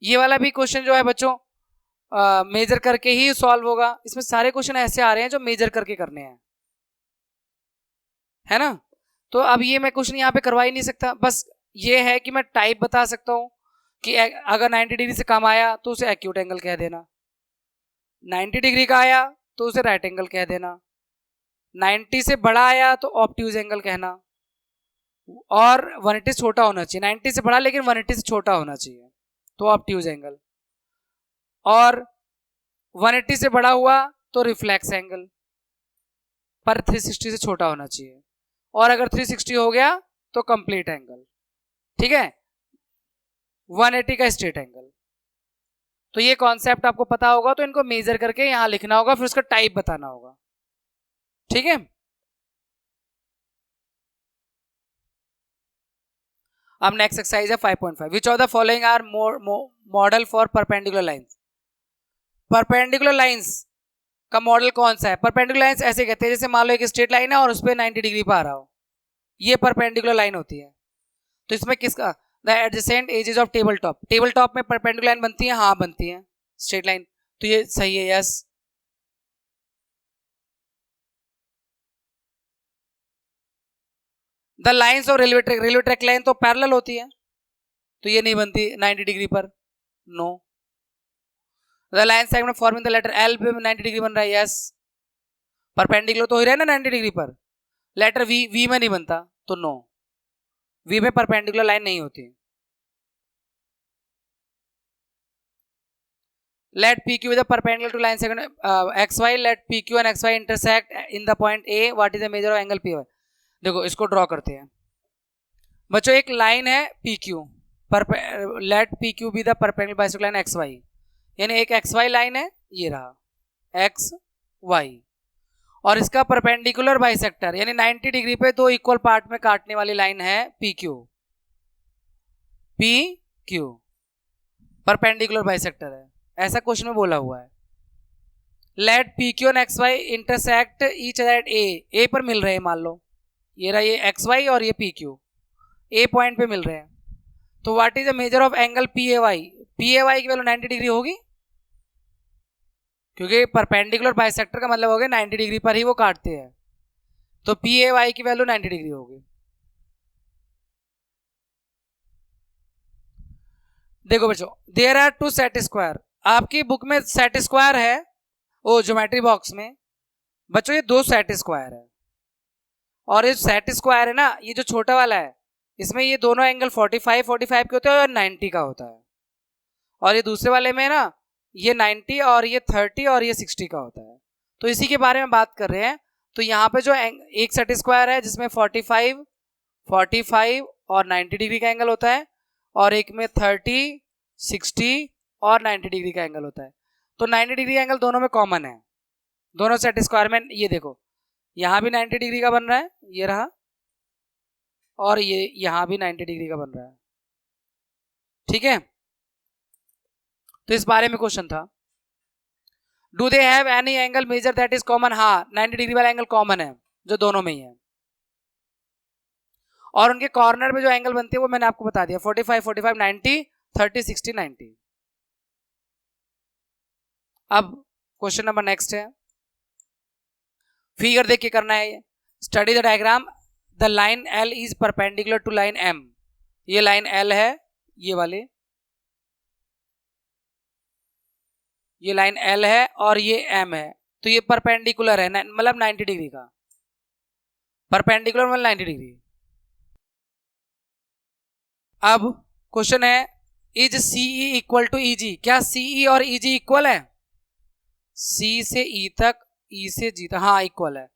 ये वाला भी क्वेश्चन जो है बच्चों मेजर करके ही सॉल्व होगा। इसमें सारे क्वेश्चन ऐसे आ रहे हैं जो मेजर करके करने हैं, है ना। तो अब ये मैं क्वेश्चन यहाँ पे करवा ही नहीं सकता, बस ये है कि मैं टाइप बता सकता हूँ कि अगर 90 डिग्री से कम आया तो उसे एक्यूट एंगल कह देना, 90 डिग्री का आया तो उसे राइट एंगल कह देना, 90 से बड़ा आया तो ऑब्ट्यूज एंगल कहना, और 180 से छोटा होना चाहिए, 90 से बड़ा लेकिन 180 से छोटा होना चाहिए तो ऑब्ट्यूज एंगल, और 180 से बड़ा हुआ तो रिफ्लेक्स एंगल, पर 360 से छोटा होना चाहिए, और अगर 360 हो गया तो कंप्लीट एंगल। ठीक है, 180 का स्ट्रेट एंगल। तो ये कॉन्सेप्ट आपको पता होगा, तो इनको मेजर करके यहां लिखना होगा, फिर उसका टाइप बताना होगा। ठीक है, अब नेक्स्ट एक्सरसाइज है 5.5। Which of the following are model for perpendicular lines. Perpendicular lines का मॉडल कौन सा है? परपेंडिकुलर लाइंस ऐसे कहते हैं जैसे मान लो एक स्ट्रेट लाइन है और उस पर 90 डिग्री पर आ रहा हो, ये परपेंडिकुलर लाइन होती है। तो इसमें किसका? The adjacent edges of table top. Table top में परपेंडिकुलर लाइन बनती है, हाँ बनती है स्ट्रेट लाइन, तो ये सही है, yes. The lines of railway track line तो पैरेलल होती है, तो ये नहीं बनती 90 डिग्री पर, no. The line segment forming the letter L पे 90 डिग्री बन रहा है, यस। परपेंडिकुलर तो हो रहा है ना 90 डिग्री पर, लेटर वी, वी में नहीं बनता तो नो, वी में परपेंडिकुलर लाइन नहीं होती। Let PQ is the perpendicular to line segment XY. Let PQ and XY intersect in the point A. What is the measure of angle PY? देखो इसको draw करते हैं बच्चों। एक लाइन है PQ, let PQ be the perpendicular bicycle line XY, यानी एक XY line है, ये रहा XY, और इसका परपेंडिकुलर बाइसेक्टर यानी 90 डिग्री पे दो इक्वल पार्ट में काटने वाली लाइन है PQ। PQ परपेंडिकुलर बाइसेक्टर है, ऐसा क्वेश्चन में बोला हुआ है। लेट PQ और XY intersect each other at A पर मिल रहे हैं, मान लो ये रहा ये XY और ये PQ A पॉइंट पे मिल रहे हैं, तो what is the measure of angle PAY? PAY की वैल्यू 90 डिग्री होगी, क्योंकि परपेंडिकुलर बाइसेक्टर का मतलब हो गया 90 डिग्री पर ही वो काटते हैं, तो PAY की वैल्यू 90 डिग्री होगी। देखो बच्चों, there are two set square, आपकी बुक में सेट स्क्वायर है, ओ ज्योमेट्री बॉक्स में बच्चों ये दो सेट स्क्वायर है, और ये सेट स्क्वायर है ना, ये जो छोटा वाला है इसमें ये दोनों एंगल 45 45 के होते हैं और 90 का होता है, और ये दूसरे वाले में ना ये 90 और ये 30 और ये 60 का होता है। तो इसी के बारे में बात कर रहे हैं। तो यहाँ पे जो एक सेट स्क्वायर है जिसमें 45 45 और 90 डिग्री का एंगल होता है, और एक में 30 60 और 90 डिग्री का एंगल होता है। तो 90 डिग्री का एंगल दोनों में कॉमन है, दोनों सेट स्क्वायर में। ये देखो यहाँ भी 90 डिग्री का बन रहा है, ये रहा, और ये यहाँ भी 90 डिग्री का बन रहा है। ठीक है, तो इस बारे में क्वेश्चन था। Do they have any angle measure that is common? हाँ, 90 डिग्री वाला एंगल कॉमन है जो दोनों में ही है, और उनके कॉर्नर में जो एंगल बनते हैं वो मैंने आपको बता दिया, 45 45 90 30 60 90। अब क्वेश्चन नंबर नेक्स्ट है, फिगर देख के करना है। Study the diagram, the line L is perpendicular to line M. ये लाइन एल है, ये वाले, ये लाइन एल है और ये एम है, तो ये परपेंडिकुलर है, मतलब 90 डिग्री का। परपेंडिकुलर मतलब 90 डिग्री। अब क्वेश्चन है, is CE equal to EG? क्या सीई और ईजी इक्वल है? सी से ई तक, ई से जी तक, हाँ इक्वल है,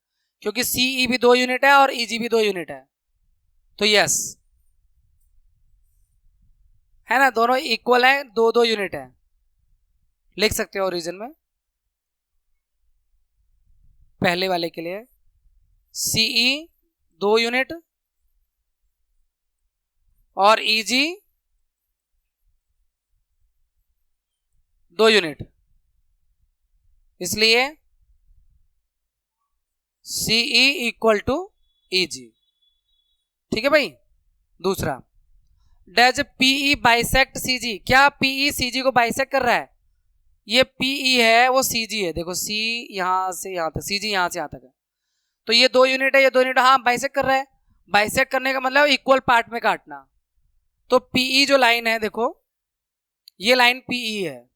क्योंकि सीई भी 2 यूनिट है और ईजी भी 2 यूनिट है, तो यस है ना, दोनों इक्वल है, 2 2 यूनिट है, लिख सकते हो ओरिजिन में। पहले वाले के लिए सीई 2 यूनिट और ईजी 2 यूनिट, इसलिए सीई इक्वल टू ईजी। ठीक है भाई। दूसरा, डज पीई बाइसेक्ट सीजी? क्या पीई सीजी को बाइसेक्ट कर रहा है? ये पीई है, वो सीजी है, देखो सी यहां से यहां तक, सीजी यहां से यहां तक है, तो ये 2 यूनिट है, ये 2 यूनिट, हाँ बाइसेक्ट कर रहा है। बाइसेक्ट करने का मतलब इक्वल पार्ट में काटना। तो पीई जो लाइन है, देखो ये लाइन पीई है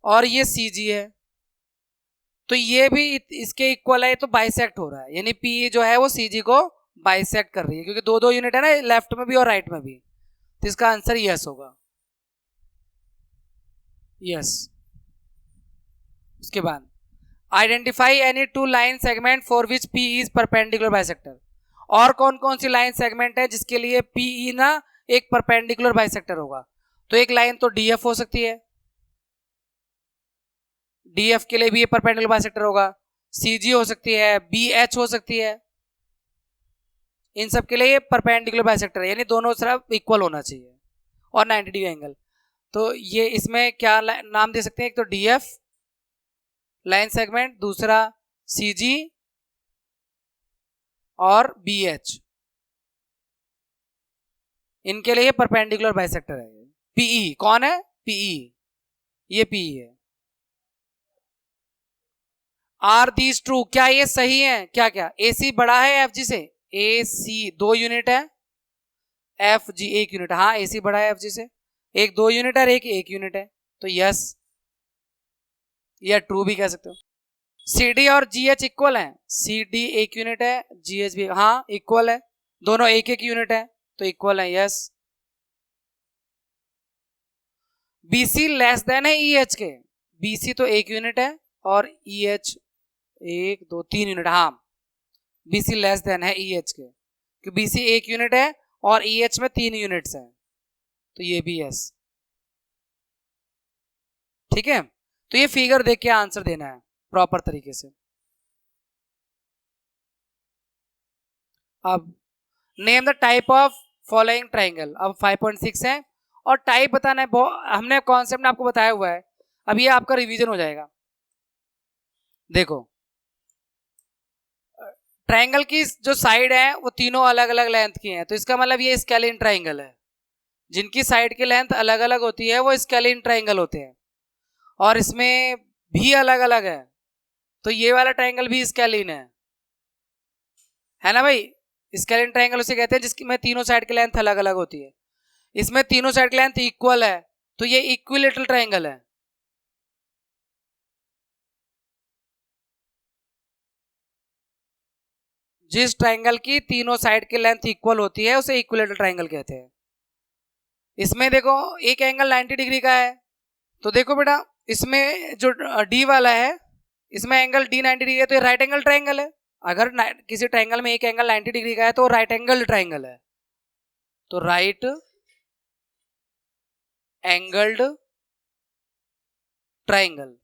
और ये सीजी है, तो ये भी इसके इक्वल है, तो बाइसेक्ट हो रहा है, यानी पीई जो है वो सीजी को बाइसेक्ट कर रही है, क्योंकि 2 2 यूनिट है ना, लेफ्ट में भी और राइट में भी, तो इसका आंसर यस होगा, यस। उसके बाद, identify any 2 line segment for which P is perpendicular bisector. और कौन कौन सी लाइन सेगमेंट है जिसके लिए पीई ना एक परपेंडिकुलर बाइसेक्टर होगा? तो एक लाइन तो डीएफ हो सकती है, डीएफ के लिए भी ये परपेंडिकुलर बाइसेक्टर होगा, सीजी हो सकती है, बीएच हो सकती है, इन सब के लिए ये परपेंडिकुलर बाइसेक्टर है, यानी दोनों तरफ इक्वल होना चाहिए और 90 डिग्री एंगल। तो ये इसमें क्या नाम दे सकते हैं? एक तो डीएफ लाइन सेगमेंट, दूसरा सीजी और बीएच, इनके लिए परपेंडिकुलर बाइसेक्टर है। पीई कौन है? पीई, ये पीई है। Are these true? क्या ये सही है? क्या क्या? एसी बड़ा है एफ जी से? ए सी 2 यूनिट है, एफ जी 1 यूनिट, हाँ एसी बड़ा है एफ जी से, एक 2 यूनिट है और एक 1 यूनिट है, तो यस, या ट्रू भी कह सकते हो। सी डी और जी एच इक्वल है? सी डी 1 यूनिट है, जी एच भी, हाँ इक्वल है, दोनों 1 1 यूनिट है, तो इक्वल है, यस। बीसी लेस देन है ई एच के? बीसी तो 1 यूनिट है और ई एच 1 2 3 यूनिट, हाँ बीसी लेस देन है ई एच के, क्योंकि बीसी 1 यूनिट है और ई एच में 3 यूनिट्स हैं, तो ये भी यस। ठीक है, तो ये फिगर देख के आंसर देना है प्रॉपर तरीके से। अब name the type of following triangle, अब 5.6 है और टाइप बताना है, हमने कॉन्सेप्ट आपको बताया हुआ है, अब ये आपका रिवीजन हो जाएगा। देखो ट्राइंगल की जो साइड है वो तीनों अलग अलग लेंथ की हैं, तो इसका मतलब ये स्केलिन ट्राइंगल है, जिनकी साइड की लेंथ अलग अलग होती है वो स्केलिन ट्राइंगल होते हैं, और इसमें भी अलग अलग है, तो ये वाला ट्राइंगल भी स्केलिन है ना भाई। स्केलिन ट्राइंगल उसे कहते हैं जिसकी में तीनों साइड की लेंथ अलग अलग होती है, इसमें तीनों साइड की लेंथ इक्वल है, तो ये इक्विलेटरल ट्राइंगल है। जिस ट्राइंगल की तीनों साइड की लेंथ इक्वल होती है उसे इक्विलेटरल ट्राइंगल कहते हैं। इसमें देखो एक एंगल 90 डिग्री का है, तो देखो बेटा इसमें जो डी वाला है इसमें एंगल डी 90 डिग्री है, तो ये राइट एंगल ट्राइंगल है। अगर किसी ट्राइंगल में एक एंगल 90 डिग्री का है तो राइट एंगल ट्राइंगल है, तो राइट एंगल्ड ट्राइंगल।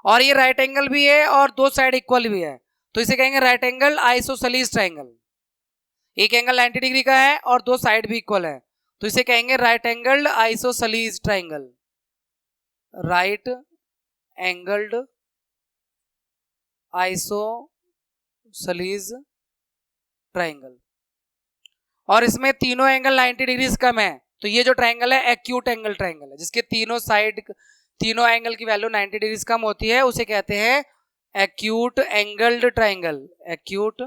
और ये राइट एंगल भी है और दो साइड इक्वल भी है, तो इसे कहेंगे राइट एंगल आइसोसेलेस ट्राइंगल। एक एंगल 90 डिग्री का है और दो साइड भी इक्वल है, तो इसे कहेंगे right angled isosceles triangle. Right angled isosceles triangle. और इसमें तीनों एंगल 90 डिग्री कम है, तो ये जो ट्राइंगल है एक्यूट एंगल ट्राइंगल है, जिसके तीनों एंगल की वैल्यू 90 डिग्री कम होती है उसे कहते हैं acute angled triangle. Acute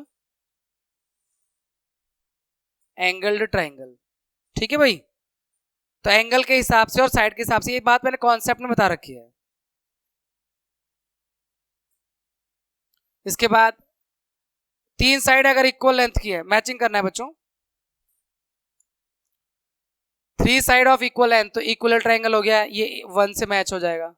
angled triangle, ठीक है भाई। तो एंगल के हिसाब से और साइड के हिसाब से, ये बात मैंने कॉन्सेप्ट में बता रखी है। इसके बाद तीन साइड अगर इक्वल लेंथ की है, मैचिंग करना है बच्चों, three side of equal length, तो इक्वल ट्राइंगल हो गया, ये 1 से मैच हो जाएगा।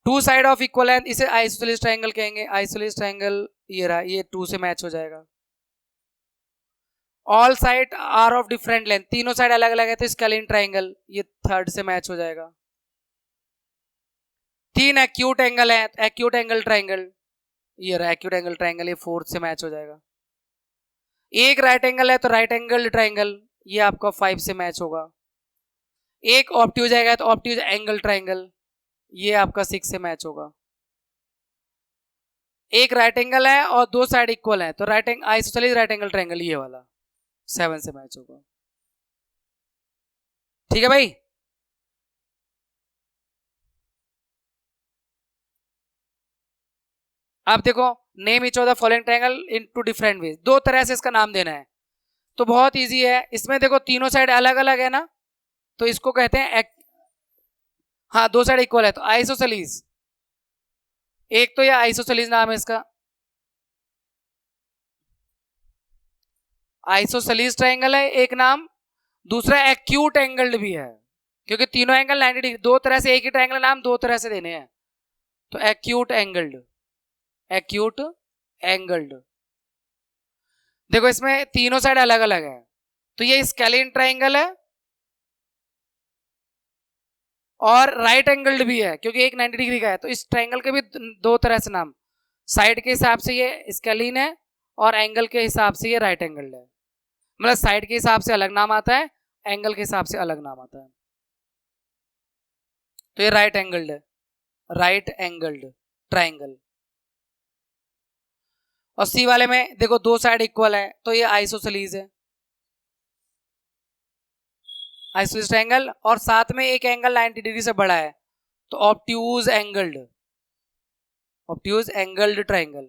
Two side of equal length, इसे आइसोसेलेस ट्राइंगल कहेंगे। आइसोसेलेस ट्राइंगल ये रहा, ये 2 से मैच हो जाएगा। All side are of different length, तीनों साइड अलग अलग है, तो स्केलिन ट्राइंगल ये 3rd से मैच हो जाएगा। तीन एक्यूट एंगल है, एक्यूट एंगल ट्राइंगल ये रहा, एक्यूट एंगल ट्राइंगल ये 4th से मैच हो जाएगा। एक राइट एंगल है तो राइट एंगल ट्राइंगल ये आपका 5 से मैच होगा। एक ऑब्ट्यूज आएगा तो ऑब्ट्यूज एंगल ट्राइंगल ये आपका 6 से मैच होगा। एक राइट एंगल है और दो साइड इक्वल है, तो आइसोसेलेस राइट एंगल ट्राइंगल ये वाला 7 से मैच होगा। ठीक है भाई। अब देखो, name each of the following triangle in two different ways, दो तरह से इसका नाम देना है, तो बहुत इजी है। इसमें देखो तीनों साइड अलग अलग है ना, तो इसको कहते हैं हाँ दो साइड इक्वल है तो आइसोसेलेस। एक तो ये आइसोसेलेस नाम है इसका, आइसोसेलेस ट्रायंगल है एक नाम। दूसरा एक्यूट एंगल्ड भी है, क्योंकि तीनों एंगल 90 डिग्री, दो तरह से एक ही ट्रायंगल नाम दो तरह से देने हैं, तो एक्यूट एंगल्ड। एक्यूट एंगल्ड देखो इसमें तीनों साइड अलग अलग है, तो ये स्केलिन ट्रायंगल है और राइट एंगल्ड भी है, क्योंकि एक 90 डिग्री का है, तो इस ट्रायंगल के भी दो तरह से नाम, साइड के हिसाब से ये स्केलिन है और एंगल के हिसाब से ये राइट एंगल्ड है। मतलब साइड के हिसाब से अलग नाम आता है, एंगल के हिसाब से अलग नाम आता है, तो ये राइट एंगल्ड है, राइट एंगल्ड ट्रायंगल। और सी वाले में देखो दो साइड इक्वल है, तो ये आइसोसेलेस है, आइसोसेलेस ट्रायंगल, और साथ में एक एंगल 90 डिग्री से बड़ा है, तो obtuse angled, obtuse angled triangle.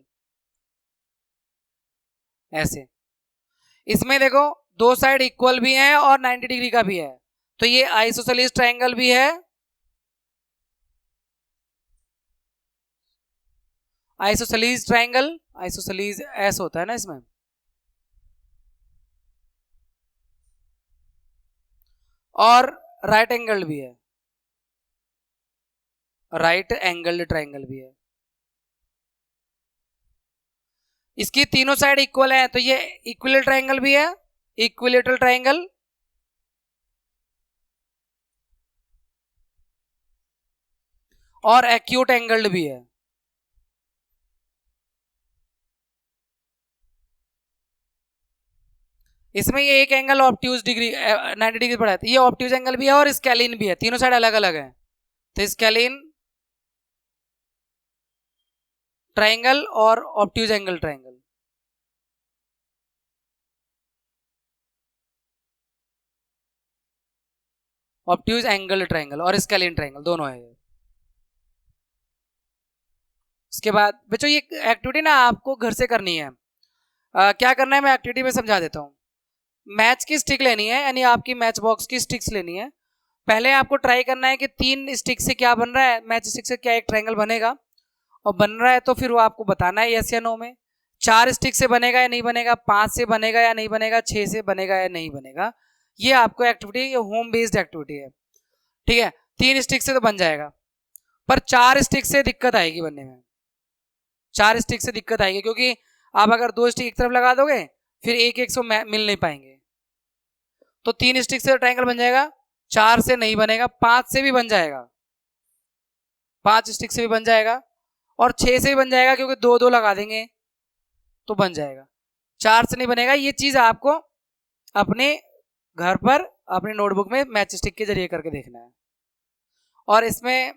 ऐसे इसमें देखो दो साइड इक्वल भी हैं और 90 डिग्री का भी है, तो ये आइसोसेलेस ट्रायंगल भी है, आइसोसेलेस ट्रायंगल, आइसोसेलेस एस होता है ना इसमें, और राइट एंगल भी है, राइट एंगल्ड ट्रायंगल भी है। इसकी तीनों साइड इक्वल है, तो ये इक्विलेटरल ट्रायंगल भी है, इक्विलेटरल ट्रायंगल, और एक्यूट एंगल्ड भी है। इसमें ये एक एंगल ऑब्ट्यूज डिग्री 90 डिग्री पड़ा है, ये ऑब्ट्यूज एंगल भी है और स्केलिन भी है, तीनों साइड अलग अलग है, तो स्केलिन ट्रायंगल और obtuse angle triangle. Obtuse angle triangle और स्केलिन ट्रायंगल दोनों है। इसके बाद बच्चों ये एक्टिविटी ना आपको घर से करनी है। क्या करना है मैं एक्टिविटी में समझा देता हूँ। मैच की स्टिक लेनी है, यानी आपकी मैच बॉक्स की स्टिक्स लेनी है। पहले आपको ट्राई करना है कि 3 स्टिक से क्या बन रहा है, मैच स्टिक से क्या एक ट्रायंगल बनेगा, और बन रहा है तो फिर वो आपको बताना है यस या नो में। 4 स्टिक से बनेगा या नहीं बनेगा, 5 से बनेगा या नहीं बनेगा, 6 से बनेगा या नहीं बनेगा, ये आपको एक्टिविटी, ये होम बेस्ड एक्टिविटी है, ठीक है। 3 स्टिक से तो बन जाएगा, पर 4 स्टिक से दिक्कत आएगी बनने में, 4 स्टिक से दिक्कत आएगी, क्योंकि आप अगर 2 स्टिक एक तरफ लगा दोगे फिर एक एक से मिल नहीं पाएंगे। तो 3 स्टिक से ट्रायंगल बन जाएगा, 4 से नहीं बनेगा, 5 से भी बन जाएगा, 5 स्टिक से भी बन जाएगा, और 6 से भी बन जाएगा, क्योंकि 2 लगा देंगे तो बन जाएगा। 4 से नहीं बनेगा। ये चीज आपको अपने घर पर अपने नोटबुक में मैच स्टिक के जरिए करके देखना है। और इसमें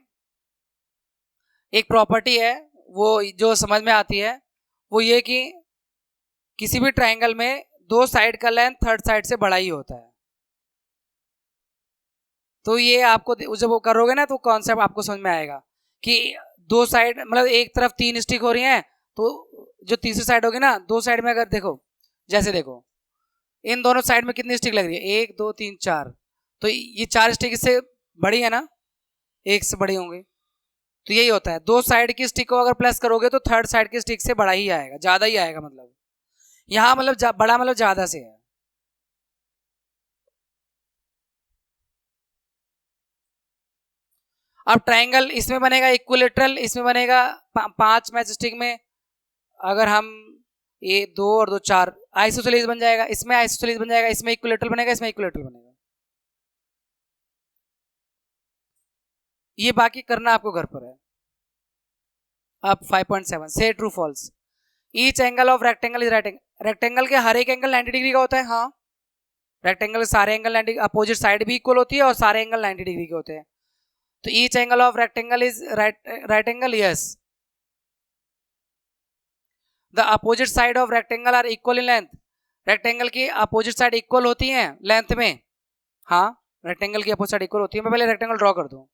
एक प्रॉपर्टी है वो जो समझ में आती है, वो ये कि किसी भी ट्रायंगल में 2 साइड का लेंथ थर्ड साइड से बड़ा ही होता है। तो ये आपको जब वो करोगे ना तो कॉन्सेप्ट आपको समझ में आएगा कि 2 साइड मतलब एक तरफ 3 स्टिक हो रही हैं, तो जो तीसरी साइड होगी ना, 2 साइड में अगर देखो, जैसे देखो इन दोनों साइड में कितनी स्टिक लग रही है, 1 2 3 4, तो ये 4 स्टिक इससे बड़ी है ना, एक से बड़ी होंगी। तो यही होता है, 2 साइड की स्टिक को अगर प्लस करोगे तो थर्ड साइड की स्टिक से बड़ा ही आएगा, ज्यादा ही आएगा, मतलब यहाँ मतलब बड़ा मतलब ज्यादा से है। अब ट्रायंगल इसमें बनेगा इक्विलेटरल, इसमें बनेगा 5 मैच स्टिक में, अगर हम ये 2 और 2 4 आइसोसेलेस बन जाएगा, इसमें आइसोसेलेस बन जाएगा, इसमें इक्विलेटरल बनेगा, इसमें इक्विलेटरल बनेगा। ये बाकी करना आपको घर पर है। अब 5.7 से true false, each angle of rectangle is right angle. Rectangle के हर एक एंगल 90 डिग्री का होता है, हाँ। रेक्टेंगल के सारे एंगल 90, अपोजिट साइड भी इक्वल होती है और सारे एंगल 90 डिग्री के होते हैं। तो each angle of rectangle is right angle, yes. The opposite side of rectangle are equal in length. Rectangle की अपोजिट साइड इक्वल होती हैं लेंथ में, हाँ। रेक्टेंगल की अपोजिट साइड इक्वल होती है। मैं पहले रेक्टेंगल ड्रॉ कर दूं,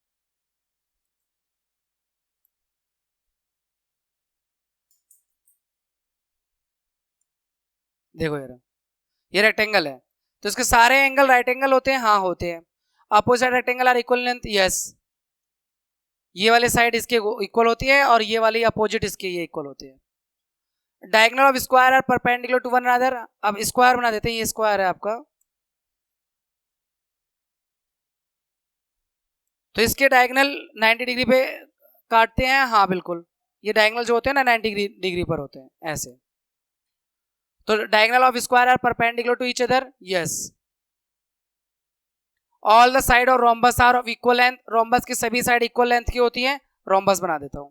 देखो यार, ये रेक्टेंगल है तो इसके सारे एंगल राइट एंगल होते हैं, हाँ होते हैं। Opposite rectangle are equal length, yes. ये वाले साइड इसके इक्वल होती है और ये वाली अपोजिट इसके ये इक्वल होती है। Diagonal of square are perpendicular to one another. अब स्क्वायर बना देते हैं, ये स्क्वायर है आपका, तो इसके डायगोनल 90 डिग्री पे काटते हैं, हाँ बिल्कुल। ये डायगोनल जो होते हैं ना 90 डिग्री पर होते हैं ऐसे। तो diagonal of square are perpendicular to each other, yes. All the side of rhombus are of equal length. Rhombus की सभी साइड इक्वल लेंथ की होती हैं, रोम्बस बना देता हूं,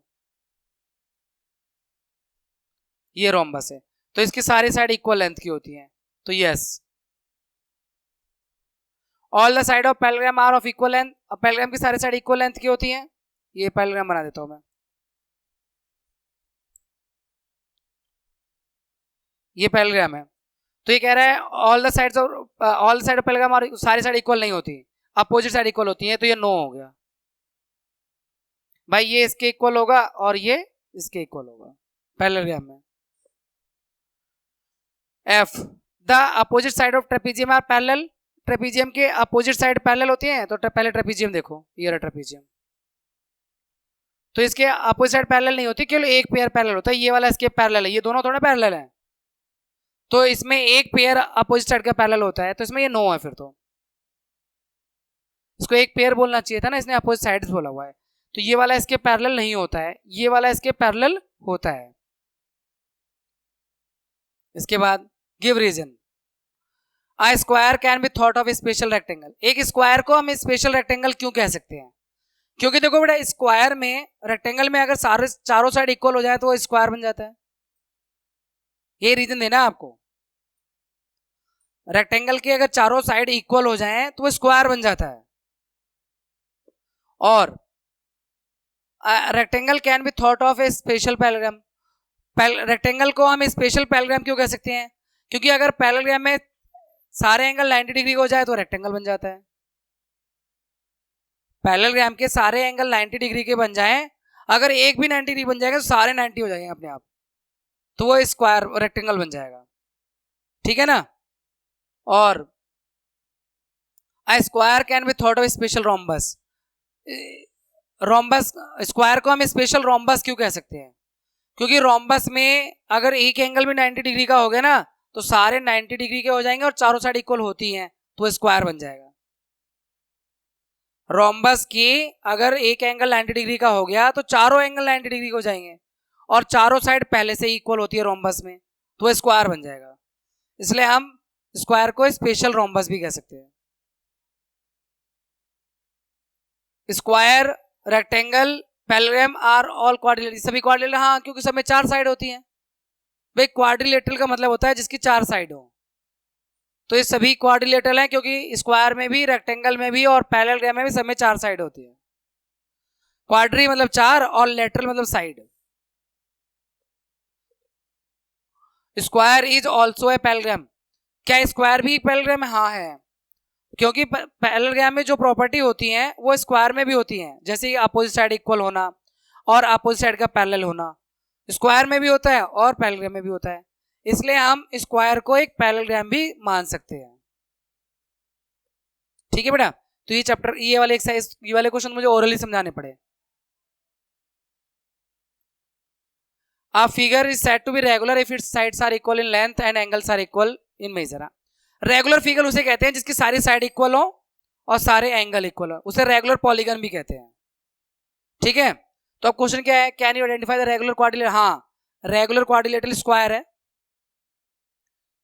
ये रोम्बस है तो इसकी सारी साइड इक्वल लेंथ की होती हैं, तो yes. All the side of parallelogram are of equal length. अब पैरेललोग्राम की सारी साइड इक्वल लेंथ की होती हैं, ये पैरेललोग्राम बना देता हूं मैं, ये पैरेललोग्राम है। तो ये कह रहा है all the sides of parallelogram are, सारी साइड इक्वल नहीं होती, अपोजिट साइड इक्वल होती है, तो ये नो हो गया भाई, ये इसके इक्वल होगा और ये इसके इक्वल होगा पैरेललोग्राम में। F, the opposite side of trapezium are parallel. Trapezium के अपोजिट साइड पैरेलल होती हैं, तो पहले ट्रेपीजियम देखो, ये रहा ट्रेपीजियम, तो इसके अपोजिट साइड पैरेलल नहीं होती, केवल एक पेयर पैरेलल होता है, ये वाला इसके पैरेलल है, ये दोनों थोड़ा पैरेलल है, तो इसमें एक पेयर अपोजिट साइड का पैरेलल होता है, तो इसमें ये नो है, फिर तो इसको एक पेयर बोलना चाहिए था ना, इसने अपोजिट साइड्स बोला हुआ है, तो ये वाला इसके पैरेलल नहीं होता है, ये वाला इसके पैरेलल होता है। इसके बाद give reason. A square can be thought of special rectangle. एक स्क्वायर को हम स्पेशल रेक्टेंगल क्यों कह सकते हैं, क्योंकि देखो बेटा स्क्वायर में, रेक्टेंगल में अगर सारे चारों साइड इक्वल हो जाए तो वो स्क्वायर बन जाता है, ये रीजन देना आपको। रेक्टेंगल के अगर चारों साइड इक्वल हो जाए तो वो स्क्वायर बन जाता है। और rectangle can be thought of A special parallelogram. Rectangle को हम स्पेशल पैरेललोग्राम क्यों कह सकते हैं, क्योंकि अगर पैरेललोग्राम में सारे एंगल 90 डिग्री हो जाए तो रेक्टेंगल बन जाता है। पैरेललोग्राम के सारे एंगल 90 डिग्री के बन जाएं, अगर एक भी 90 डिग्री बन जाएगा तो सारे 90 हो जाएंगे अपने आप, तो वो स्क्वायर रेक्टेंगल बन जाएगा, ठीक है ना। और square can be thought of special rhombus. Rhombus, square को हम स्पेशल रोम्बस क्यों कह सकते हैं, क्योंकि रोम्बस में अगर एक एंगल भी 90 डिग्री का हो गया ना तो सारे 90 डिग्री के हो जाएंगे और चारों साइड इक्वल होती हैं तो स्क्वायर बन जाएगा। रोम्बस की अगर एक एंगल 90 डिग्री का हो गया तो चारों एंगल 90 डिग्री के हो जाएंगे और चारों साइड पहले से इक्वल होती है रोम्बस में तो स्क्वायर बन जाएगा। इसलिए हम स्क्वायर को स्पेशल रोम्बस भी कह सकते हैं। Square, rectangle, parallelogram are all quadrilateral, सभी क्वाड्रिलेटरल, हाँ क्योंकि सब में 4 साइड होती हैं। भाई क्वाड्रिलेटरल का मतलब होता है जिसकी 4 साइड हो, तो ये सभी क्वाड्रिलेटरल हैं क्योंकि स्क्वायर में भी, रेक्टेंगल में भी और पैरेललोग्राम में भी सब में 4 साइड होती है। क्वाड्री मतलब 4 और लेटरल मतलब side. Square is also a parallelogram, क्या स्क्वायर भी पैरेललोग्राम है? हाँ है, क्योंकि पैरेललोग्राम में जो प्रॉपर्टी होती हैं वो स्क्वायर में भी होती हैं, जैसे अपोजिट साइड इक्वल होना और अपोजिट साइड का पैरेलल होना, स्क्वायर में भी होता है और पैरेललोग्राम में भी होता है। इसलिए हम स्क्वायर को एक पैरेललोग्राम भी मान सकते हैं। ठीक है बेटा, तो ये चैप्टर, ये वाले एक्सरसाइज, ये वाले क्वेश्चन मुझे ओरली समझाने पड़े। A figure is said to be regular if its sides are equal in length and angles are equal in measure। Regular figure उसे कहते हैं जिसकी सारी साइड इक्वल हो और सारे एंगल इक्वल हो, उसे रेगुलर पॉलीगन भी कहते हैं। ठीक है, तो अब क्वेश्चन क्या है, can you identify the regular quadrilateral? हाँ, रेगुलर क्वाड्रिलेटरल स्क्वायर है।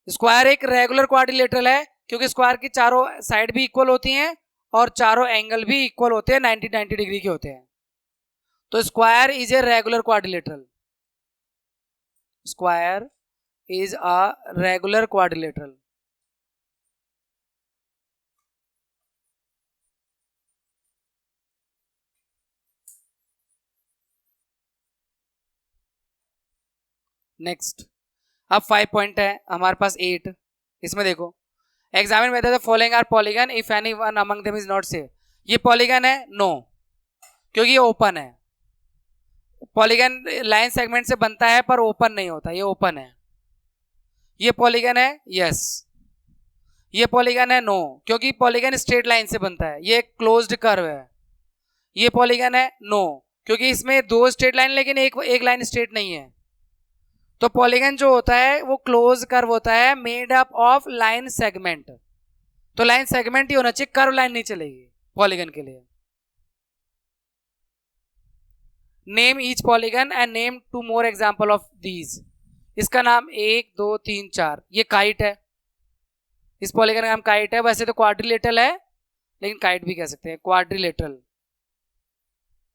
स्क्वायर एक रेगुलर क्वाड्रिलेटरल है क्योंकि स्क्वायर की चारों साइड भी इक्वल होती हैं और चारों एंगल भी इक्वल होते हैं, 90 डिग्री के होते हैं। तो square is a regular quadrilateral. Square is a regular quadrilateral. Next, अब 5 पॉइंट है हमारे पास 8, इसमें देखो, examine whether the following are polygon if any one among them is not safe. ये पॉलीगन है? नो, क्योंकि ये ओपन है। पॉलीगन लाइन सेगमेंट से बनता है पर ओपन नहीं होता, ये ओपन है। ये पॉलीगन है? यस। ये पॉलीगन है? नो, क्योंकि पॉलीगन स्ट्रेट लाइन से बनता है, ये क्लोज्ड कर्व है। ये पॉलीगन है? नो, क्योंकि इसमें 2 स्ट्रेट लाइन लेकिन एक लाइन स्ट्रेट नहीं है। तो पॉलीगन जो होता है वो क्लोज कर्व होता है, made up of line segment. तो लाइन सेगमेंट ही होना चाहिए, कर्व लाइन नहीं चलेगी पॉलीगन के लिए। Name each polygon and name 2 more example of these. इसका नाम 1 2 3 4। ये काइट है, इस पॉलीगन का नाम काइट है। वैसे तो क्वाड्रिलेटरल है लेकिन काइट भी कह सकते हैं। क्वाड्रिलेटरल,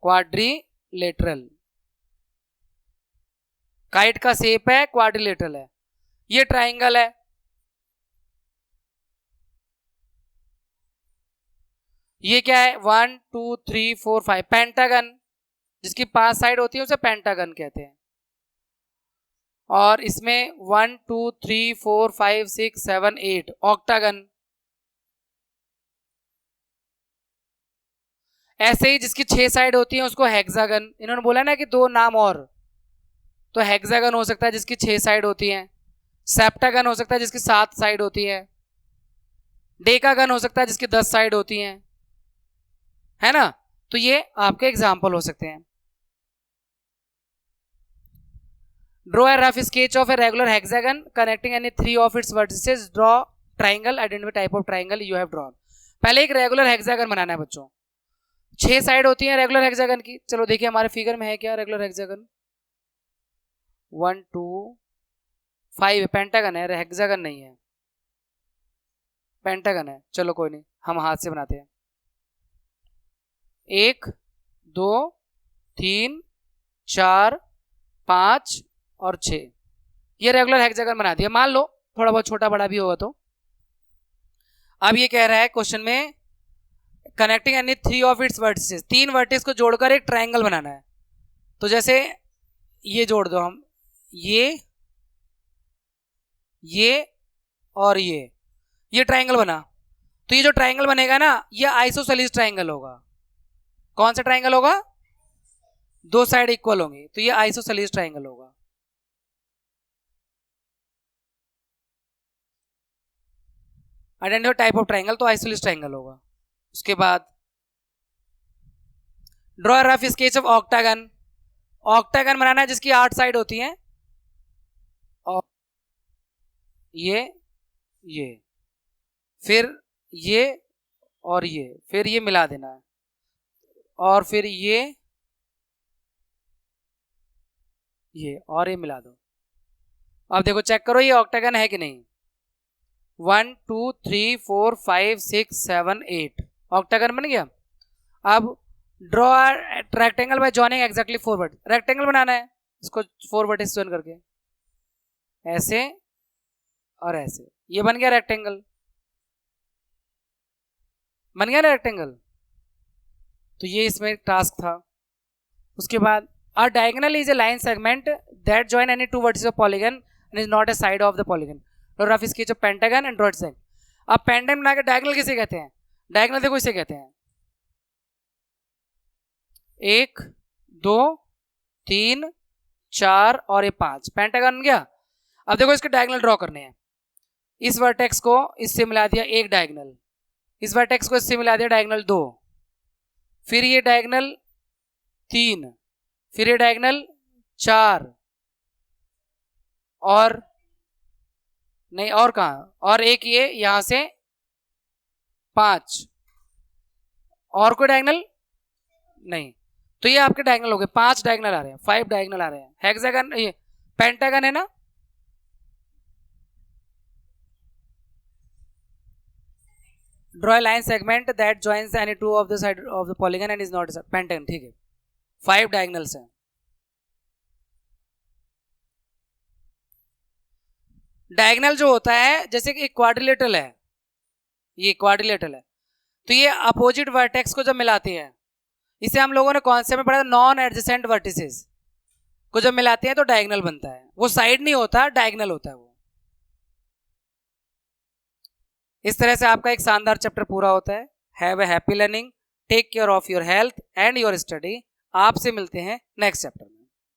क्वाड्रिलेटरल, काइट का शेप है, क्वाड्रिलेटरल है। ये ट्राइंगल है, ये क्या है, 1 2 3 4 5, पेंटागन, जिसकी 5 साइड होती है उसे पेंटागन कहते हैं। और इसमें 1 2 3 4 5 6 7 8, ऑक्टागन। ऐसे ही जिसकी 6 साइड होती है उसको हेक्सागन। इन्होंने बोला ना कि 2 नाम और, तो हेक्सागन हो सकता है जिसकी 6 साइड होती है, सेप्टागन हो सकता है जिसकी 7 साइड होती है, डेकागन हो सकता है जिसकी 10 साइड होती हैं, है ना। तो ये आपके एग्जाम्पल हो सकते हैं। Draw a rough sketch of a regular hexagon connecting any 3 of its vertices. Draw triangle, identify type of triangle you have drawn. पहले एक रेगुलर हेक्सागन बनाना है बच्चों। 6 साइड होती है रेगुलर हेक्सागन की। चलो देखिए हमारे फिगर में है क्या रेगुलर हेक्सागन, 1 2 5 पेंटागन है, हेक्सागन नहीं है, पेंटागन है। चलो कोई नहीं, हम हाथ से बनाते हैं। 1 2 3 4 5 और 6, ये रेगुलर हेक्सागन बना दिया। मान लो थोड़ा बहुत छोटा बड़ा भी होगा तो। अब ये कह रहा है क्वेश्चन में connecting any 3 of its vertices, 3 vertex को जोड़कर एक ट्राइंगल बनाना है। तो जैसे ये जोड़ दो हम, ये और ये ट्राइंगल बना। तो ये जो ट्राइंगल बनेगा ना, ये आइसोसेलेस ट्राइंगल होगा। कौन सा ट्राइंगल होगा? 2 साइड इक्वल होंगी, तो ये आइसोसेलेस ट्राइंगल होगा। आइडेंटिफाई टाइप ऑफ ट्राइंगल, तो आइसोसेलेस ट्राइंगल होगा। उसके बाद draw rough sketch of octagon. Octagon बनाना है जिसकी 8 साइड होती हैं, और ये फिर ये और ये, फिर ये मिला देना है, और फिर ये और ये मिला दो। अब देखो चेक करो ये ऑक्टागन है कि नहीं। 1 2 3 4 5 6 7 8 ऑक्टागन बन गया। अब draw rectangle by joining exactly 4 word, rectangle बनाना है इसको 4 वर्टिस जॉइन करके, ऐसे और ऐसे, ये बन गया रेक्टेंगल, बन गया ना रेक्टेंगल। तो ये इसमें टास्क था। उसके बाद अ diagonal is a line segment that join any two vertices of polygon and is not a side of the polygon. Rough sketch of pentagon and draw it segment. अब पेंटागन बना के diagonal किसे कहते हैं? Diagonal देखो इसे कहते हैं 1 2 3 4 और ये 5, पेंटागन बन गया। अब देखो इसके डायगोनल ड्रॉ करने हैं। इस वर्टेक्स को इससे मिला दिया एक डायगोनल, इस वर्टेक्स को इससे मिला दिया डायगोनल 2, फिर ये डायगोनल 3, फिर ये डायगोनल 4, और नहीं और कहाँ, और एक ये यहां से 5, और कोई डायगोनल नहीं। तो ये आपके डायगोनल हो गए, 5 डायगोनल आ रहे हैं, 5 डायगोनल आ रहे हैं। हेक्सागन ये पेंटागन है ना, draw a line segment that joins any two of the side of the polygon and is not pentagon, ठीक है। 5 डायगोनल्स हैं। डायगोनल जो होता है जैसे कि एक क्वाड्रिलेटरल है, ये क्वाड्रिलेटरल है, तो ये अपोजिट वर्टेक्स को जब मिलाती है, इसे हम लोगों ने कॉन्सेप्ट में पढ़ा था नॉन एडजेसेंट वर्टिसेस को जब मिलाते हैं तो डायगोनल बनता है। वो साइड नहीं होता, डायगोनल होता है वो। इस तरह से आपका एक शानदार चैप्टर पूरा होता है। Have a happy learning, take care of your health and your study. आपसे मिलते हैं नेक्स्ट चैप्टर में।